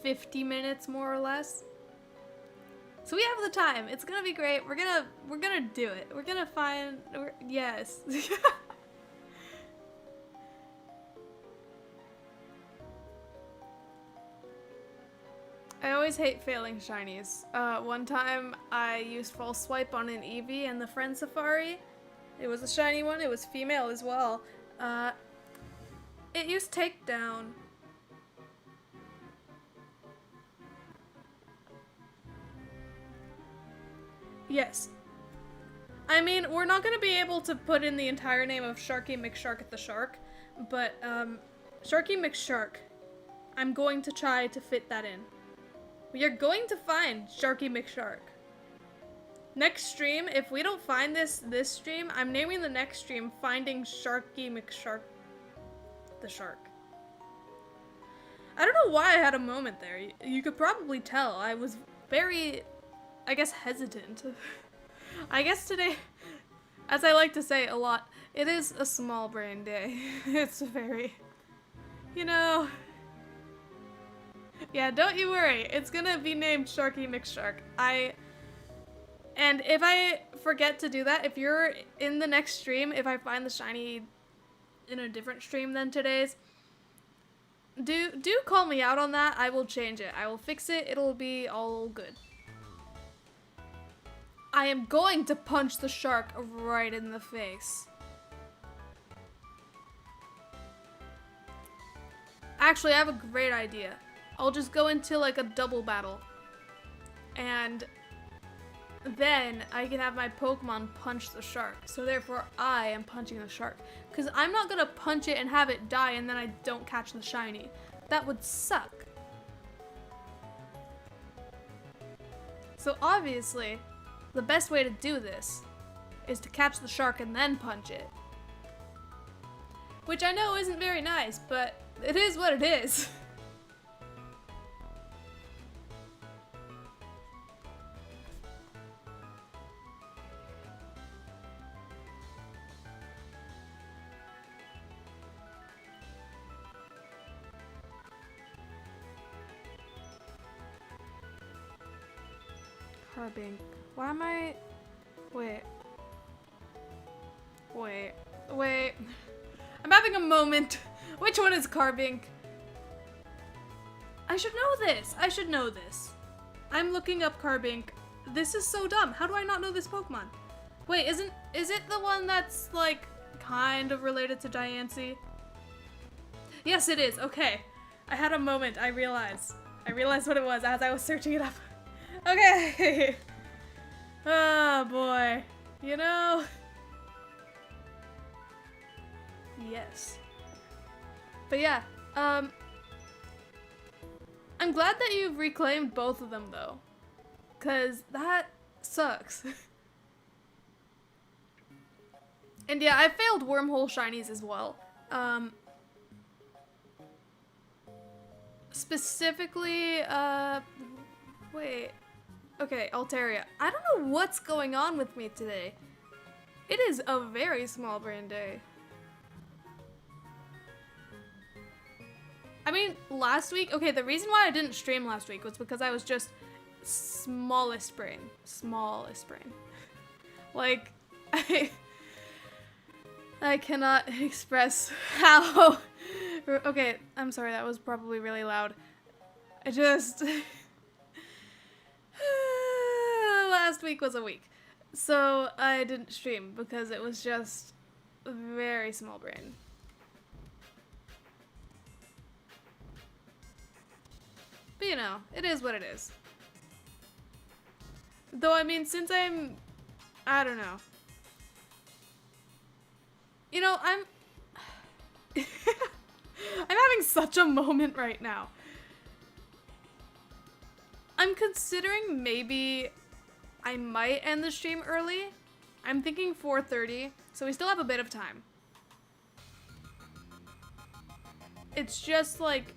50 minutes more or less. So we have the time. It's gonna be great. We're gonna do it. We're gonna find. Yes. I always hate failing shinies. One time I used false swipe on an Eevee in the Friend Safari. It was a shiny one. It was female as well. It used takedown. Yes. I mean, we're not going to be able to put in the entire name of Sharky McShark at the Shark, but, Sharky McShark. I'm going to try to fit that in. We are going to find Sharky McShark. Next stream, if we don't find this stream, I'm naming the next stream Finding Sharky McShark the Shark. I don't know why I had a moment there. You could probably tell. I was very, I guess, hesitant. I guess today, as I like to say a lot, it is a small brain day. It's very, you know. Yeah, don't you worry. It's gonna be named Sharky McShark. And if I forget to do that, if you're in the next stream, if I find the shiny in a different stream than today's, do call me out on that. I will change it. I will fix it. It'll be all good. I am going to punch the shark right in the face. Actually, I have a great idea. I'll just go into like a double battle. And then I can have my Pokemon punch the shark. So therefore I am punching the shark. Because I'm not going to punch it and have it die and then I don't catch the shiny. That would suck. So obviously, the best way to do this is to catch the shark and then punch it. Which I know isn't very nice, but it is what it is. Carbink. Why am I... Wait. I'm having a moment. Which one is Carbink? I should know this. I should know this. I'm looking up Carbink. This is so dumb. How do I not know this Pokemon? Wait, is it the one that's like kind of related to Diancie? Yes, it is. Okay. I had a moment. I realized what it was as I was searching it up. Okay. Oh boy. You know. Yes. But yeah, I'm glad that you've reclaimed both of them though. 'Cause that sucks. And yeah, I failed wormhole shinies as well. Specifically, wait. Okay, Altaria. I don't know what's going on with me today. It is a very small brain day. I mean, last week, okay, the reason why I didn't stream last week was because I was just smallest brain. Like, I cannot express how, okay, I'm sorry, that was probably really loud. I just, last week was a week, so I didn't stream because it was just very small brain. But you know, it is what it is. Though, I mean, since I don't know. You know, I'm having such a moment right now. I'm considering maybe I might end the stream early. I'm thinking 4:30, so we still have a bit of time. It's just like,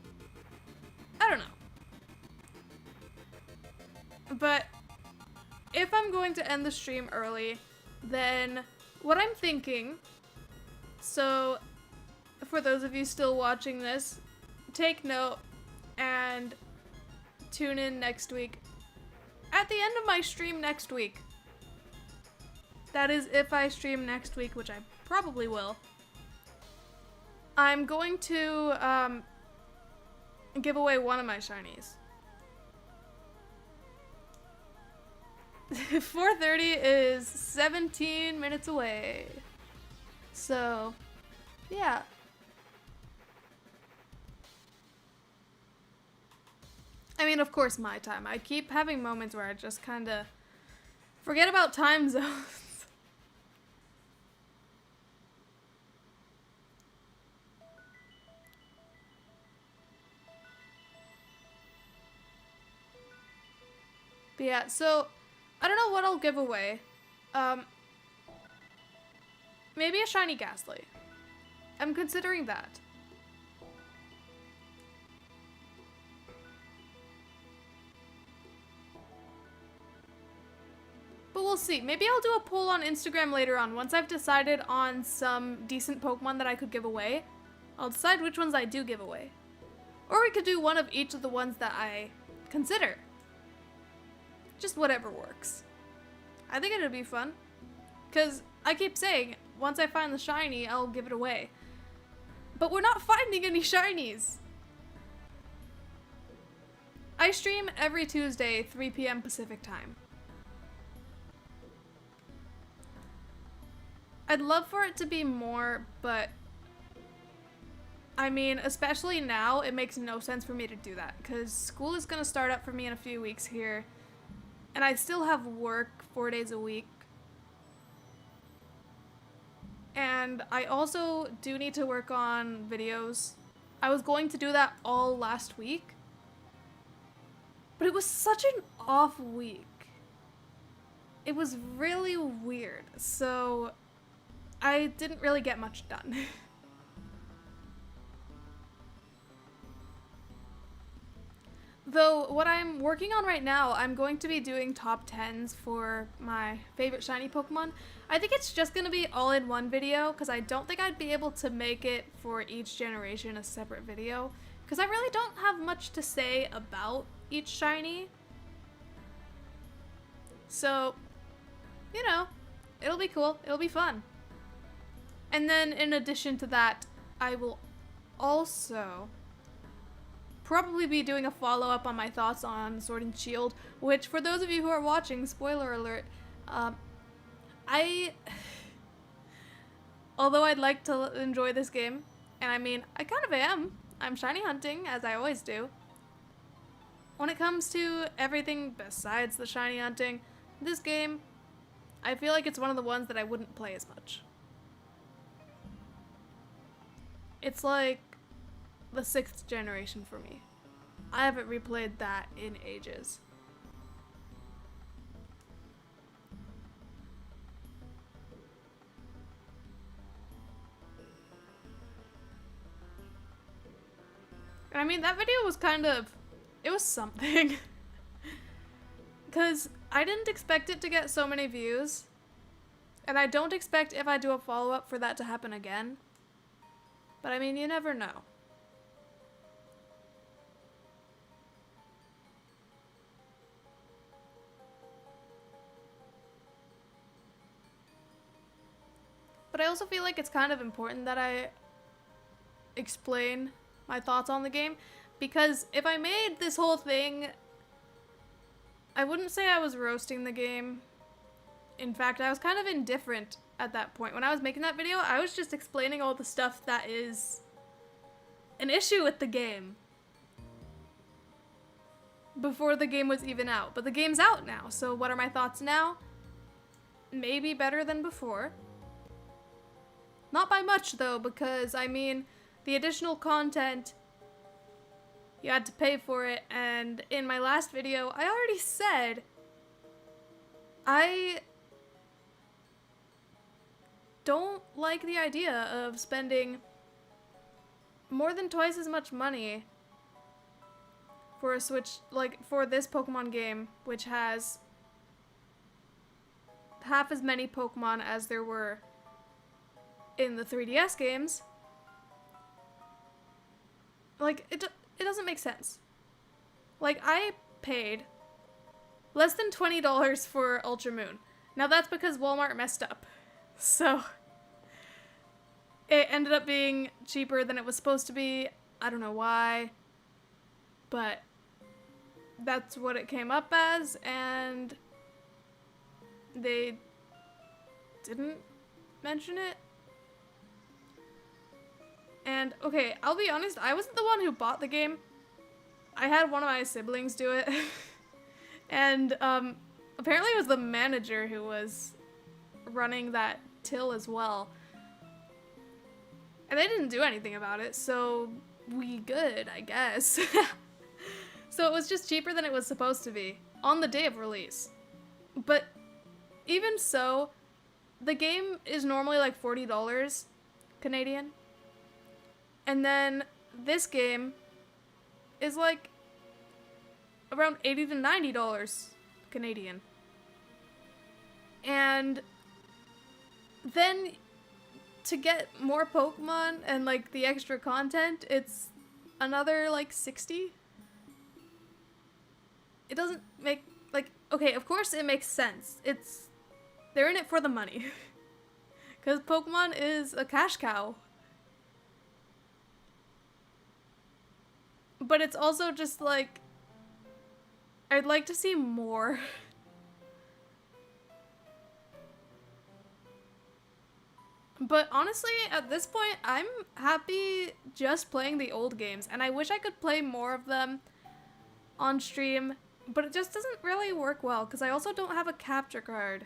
I don't know. But if I'm going to end the stream early, then what I'm thinking, so for those of you still watching this, take note and tune in next week. At the end of my stream next week, that is if I stream next week, which I probably will, I'm going to give away one of my shinies. 4:30 is 17 minutes away. So, yeah. I mean, of course, my time. I keep having moments where I just kind of forget about time zones. But yeah, so I don't know what I'll give away. Maybe a shiny Ghastly. I'm considering that. But we'll see. Maybe I'll do a poll on Instagram later on. Once I've decided on some decent Pokemon that I could give away, I'll decide which ones I do give away. Or we could do one of each of the ones that I consider. Just whatever works. I think it'll be fun. Because I keep saying, once I find the shiny, I'll give it away. But we're not finding any shinies. I stream every Tuesday, 3 p.m. Pacific time. I'd love for it to be more, but I mean, especially now, it makes no sense for me to do that because school is going to start up for me in a few weeks here, and I still have work 4 days a week. And I also do need to work on videos. I was going to do that all last week, but it was such an off week. It was really weird, so I didn't really get much done. Though, what I'm working on right now, I'm going to be doing top 10s for my favorite shiny Pokemon. I think it's just going to be all in one video, because I don't think I'd be able to make it for each generation a separate video, because I really don't have much to say about each shiny. So, you know, it'll be cool. It'll be fun. And then, in addition to that, I will also probably be doing a follow-up on my thoughts on Sword and Shield, which, for those of you who are watching, spoiler alert, although I'd like to enjoy this game, and I mean, I kind of am, I'm shiny hunting, as I always do. When it comes to everything besides the shiny hunting, this game, I feel like it's one of the ones that I wouldn't play as much. It's like the 6th generation for me. I haven't replayed that in ages. And I mean, that video was kind of, it was something. Because I didn't expect it to get so many views. And I don't expect if I do a follow-up for that to happen again. But I mean, you never know. But I also feel like it's kind of important that I explain my thoughts on the game, because if I made this whole thing, I wouldn't say I was roasting the game. In fact, I was kind of indifferent at that point. When I was making that video, I was just explaining all the stuff that is an issue with the game before the game was even out. But the game's out now, so what are my thoughts now? Maybe better than before. Not by much, though, because, I mean, the additional content, you had to pay for it, and in my last video, I already said I don't like the idea of spending more than twice as much money for a Switch, like, for this Pokemon game, which has half as many Pokemon as there were in the 3DS games. Like, it doesn't make sense. Like, I paid less than $20 for Ultra Moon. Now that's because Walmart messed up. So it ended up being cheaper than it was supposed to be. I don't know why, but that's what it came up as, and they didn't mention it. And, okay, I'll be honest, I wasn't the one who bought the game. I had one of my siblings do it. And, apparently it was the manager who was running that till as well. And they didn't do anything about it, so we good, I guess. So it was just cheaper than it was supposed to be on the day of release. But even so, the game is normally like $40 Canadian. And then this game is like around $80 to $90 Canadian. And then to get more Pokemon and like the extra content, it's another like $60. It doesn't make, like, okay, of course it makes sense. They're in it for the money. Because Pokemon is a cash cow. But it's also just like, I'd like to see more. But honestly, at this point, I'm happy just playing the old games, and I wish I could play more of them on stream, but it just doesn't really work well because I also don't have a capture card.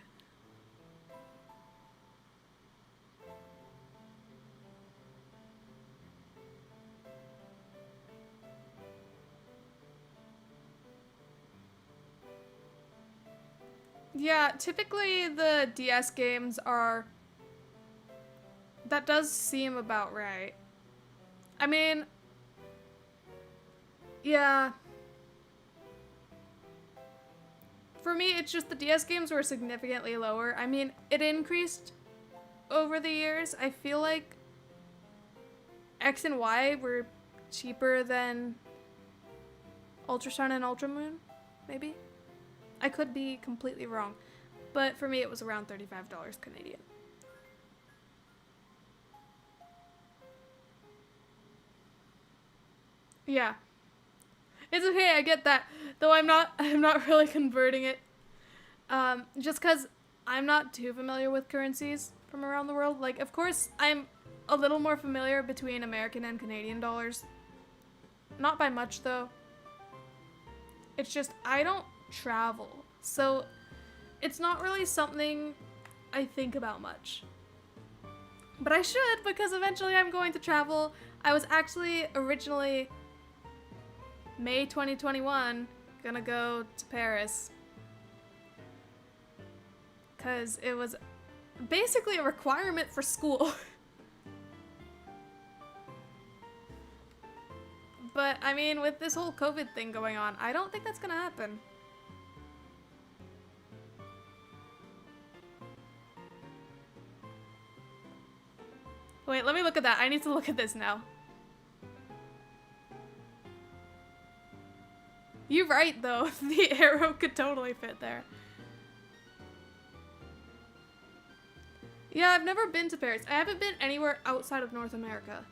Yeah, typically the DS games are. That does seem about right. I mean, yeah. For me, it's just the DS games were significantly lower. I mean, it increased over the years. I feel like X and Y were cheaper than Ultra Sun and Ultra Moon, maybe? I could be completely wrong. But for me, it was around $35 Canadian. Yeah. It's okay, I get that. Though I'm not really converting it. Just cuz I'm not too familiar with currencies from around the world. Like, of course, I'm a little more familiar between American and Canadian dollars. Not by much though. It's just I don't travel. So, it's not really something I think about much. But I should because eventually I'm going to travel. I was actually originally May 2021 gonna go to Paris because it was basically a requirement for school. But I mean, with this whole COVID thing going on, I don't think that's gonna happen. Wait, let me look at that. I need to look at this now. You're right, though. The arrow could totally fit there. Yeah, I've never been to Paris. I haven't been anywhere outside of North America.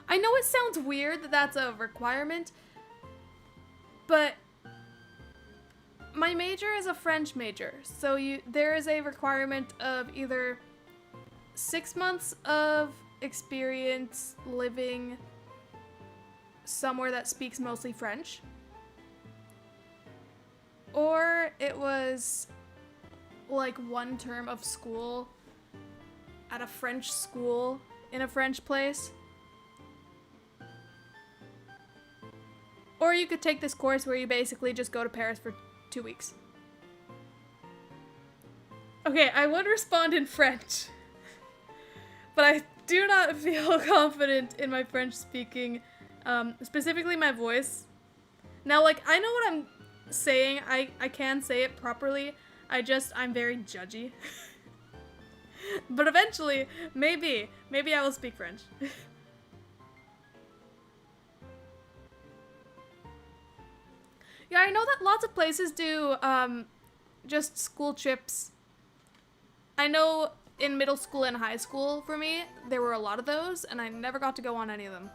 I know it sounds weird that that's a requirement, but my major is a French major, so there is a requirement of either 6 months of experience living somewhere that speaks mostly French, or it was like 1 term of school at a French school in a French place. Or you could take this course where you basically just go to Paris for 2 weeks. Okay, I would respond in French, but I do not feel confident in my French speaking, specifically my voice. Now, like, I know what I'm saying. I can say it properly. I'm very judgy. But eventually, maybe I will speak French. Yeah, I know that lots of places do just school trips. I know in middle school and high school for me, there were a lot of those, and I never got to go on any of them.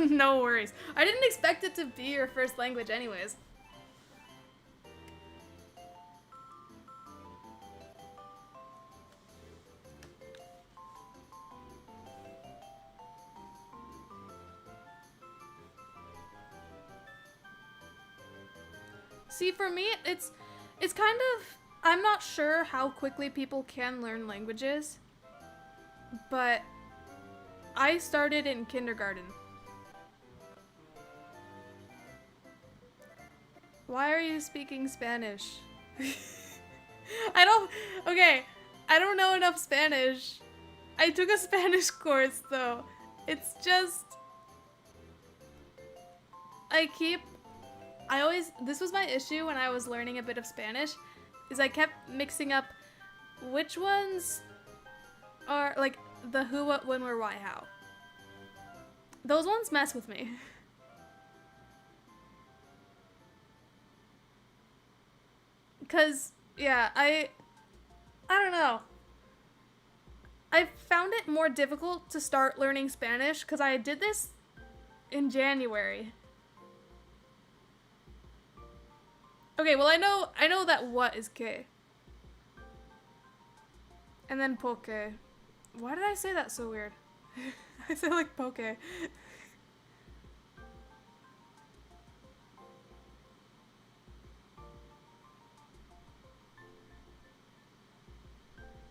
No worries. I didn't expect it to be your first language anyways. See, for me, it's kind of I'm not sure how quickly people can learn languages, but I started in kindergarten. Why are you speaking Spanish? I don't okay, I don't know enough Spanish. I took a Spanish course though. It's just I keep I always this was my issue when I was learning a bit of Spanish is I kept mixing up which ones are like the who, what, when, where, why, how. Those ones mess with me. Cause yeah, I don't know. I found it more difficult to start learning Spanish because I did this in January. Okay, well I know that what is que. And then poke. Why did I say that so weird? I said like poke.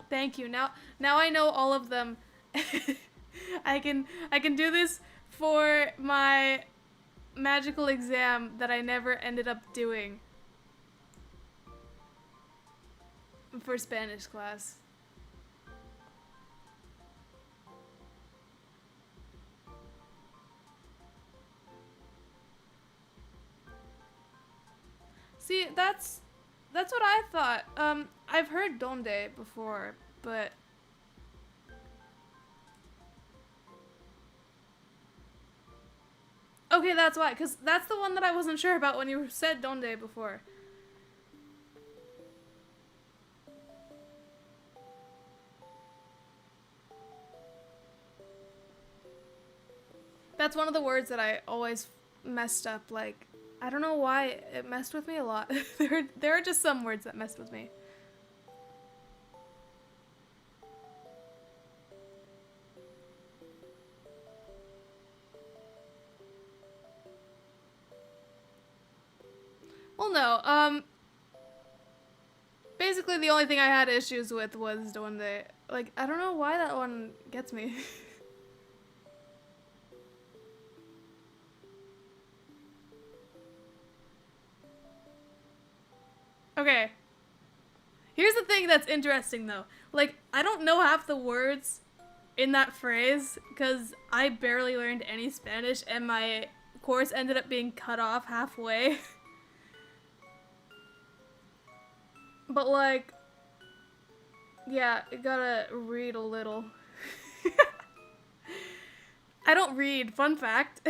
Thank you. Now I know all of them. I can do this for my magical exam that I never ended up doing for Spanish class. See, that's what I thought. I've heard donde before, but okay, that's why, because that's the one that I wasn't sure about when you said donde before. That's one of the words that I always messed up, like, I don't know why it messed with me a lot. there are just some words that messed with me. Well, no, basically the only thing I had issues with was donde. Like, I don't know why that one gets me. Okay. Here's the thing that's interesting though. Like, I don't know half the words in that phrase because I barely learned any Spanish and my course ended up being cut off halfway. But like, yeah, you gotta read a little. I don't read, fun fact.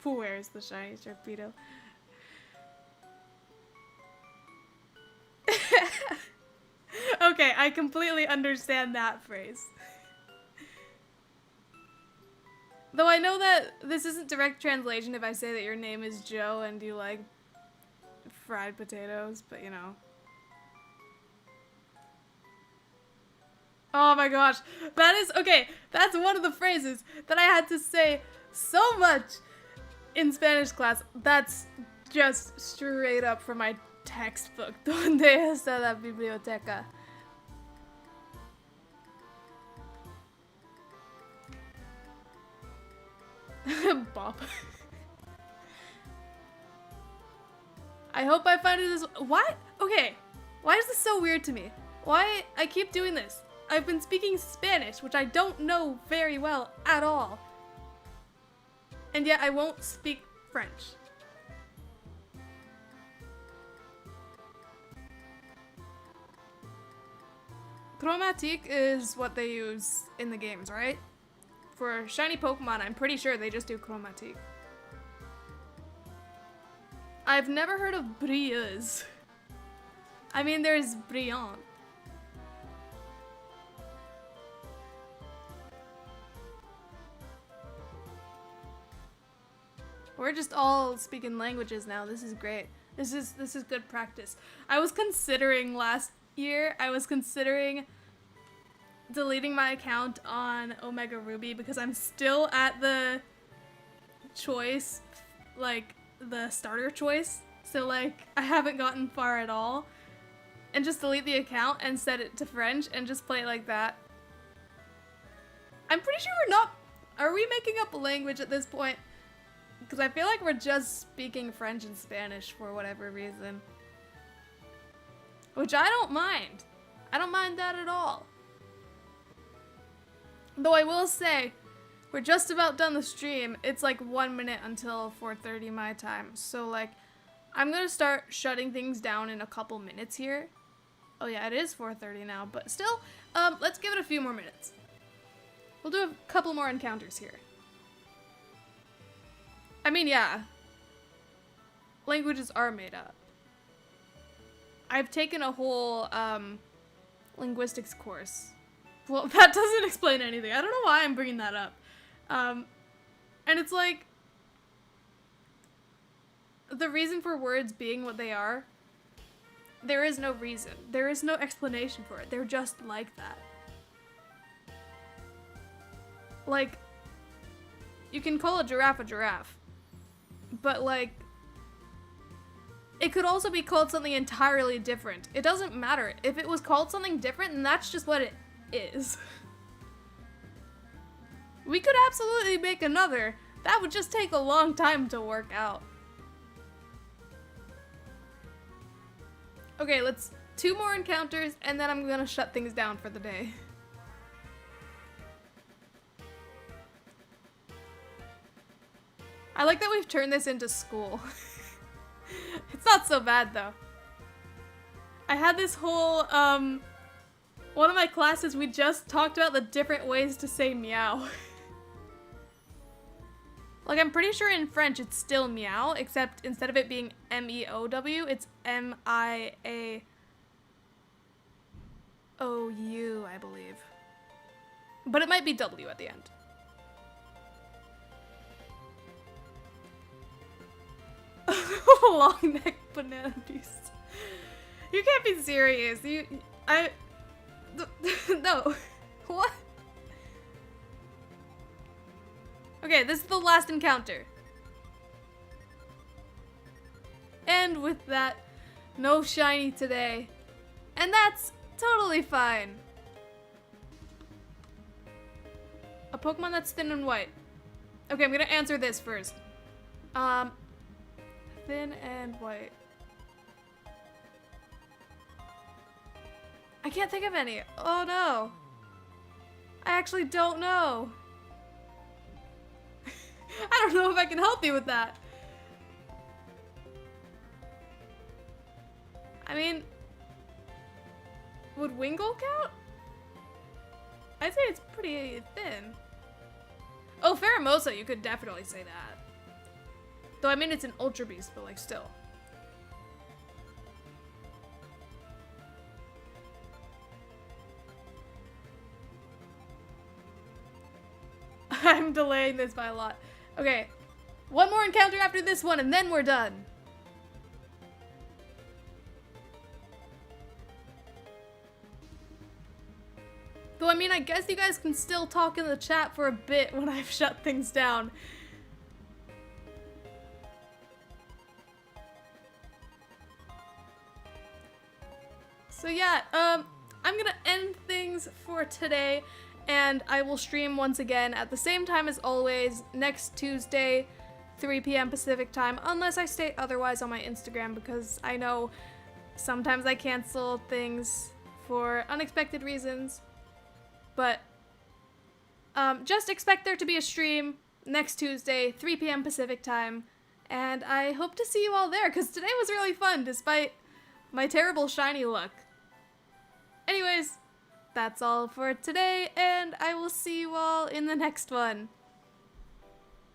Who wears the shiny Sharpedo? Okay, I completely understand that phrase. Though I know that this isn't direct translation if I say that your name is Joe and you like fried potatoes, but you know. Oh my gosh, that is, okay, that's one of the phrases that I had to say so much in Spanish class. That's just straight up from my textbook. Donde está la biblioteca? Bob. I hope I find it as, what? Okay, why is this so weird to me? Why I keep doing this? I've been speaking Spanish, which I don't know very well at all. And yet I won't speak French. Chromatique is what they use in the games, right? For shiny Pokemon, I'm pretty sure they just do Chromatique. I've never heard of Brilleuse. I mean, there's Brillant. We're just all speaking languages now. This is great. This is good practice. I was considering last year, deleting my account on Omega Ruby because I'm still at the choice, like the starter choice. So like I haven't gotten far at all. And just delete the account and set it to French and just play it like that. I'm pretty sure are we making up a language at this point? Because I feel like we're just speaking French and Spanish for whatever reason. Which I don't mind. I don't mind that at all. Though I will say, we're just about done the stream. It's like 1 minute until 4:30 my time. So like, I'm gonna start shutting things down in a couple minutes here. Oh yeah, it is 4:30 now, but still, let's give it a few more minutes. We'll do a couple more encounters here. I mean, yeah. Languages are made up. I've taken a whole linguistics course. Well, that doesn't explain anything. I don't know why I'm bringing that up. And it's like, the reason for words being what they are, there is no reason. There is no explanation for it. They're just like that. Like, you can call a giraffe, but like, it could also be called something entirely different. It doesn't matter. If it was called something different, then that's just what it is. We could absolutely make another. That would just take a long time to work out. Okay, let's 2 more encounters, and then I'm gonna shut things down for the day. I like that we've turned this into school. It's not so bad, though. I had this whole, one of my classes, we just talked about the different ways to say meow. Like, I'm pretty sure in French it's still meow, except instead of it being M-E-O-W, it's M-I-A-O-U, I believe. But it might be W at the end. Long neck banana beast. You can't be serious. No. What? Okay, this is the last encounter. And with that, no shiny today. And that's totally fine. A Pokemon that's thin and white. Okay, I'm gonna answer this first. Thin and white. I can't think of any. Oh no. I actually don't know. I don't know if I can help you with that. I mean, would Wingull count? I'd say it's pretty thin. Oh, Pheromosa, you could definitely say that. Though I mean it's an Ultra Beast, but like still. I'm delaying this by a lot. Okay, 1 more encounter after this one and then we're done. Though I mean, I guess you guys can still talk in the chat for a bit when I've shut things down. So yeah, I'm gonna end things for today, and I will stream once again at the same time as always, next Tuesday, 3 p.m. Pacific time, unless I state otherwise on my Instagram, because I know sometimes I cancel things for unexpected reasons, but just expect there to be a stream next Tuesday, 3 p.m. Pacific time, and I hope to see you all there, because today was really fun, despite my terrible shiny luck. Anyways, that's all for today, and I will see you all in the next one.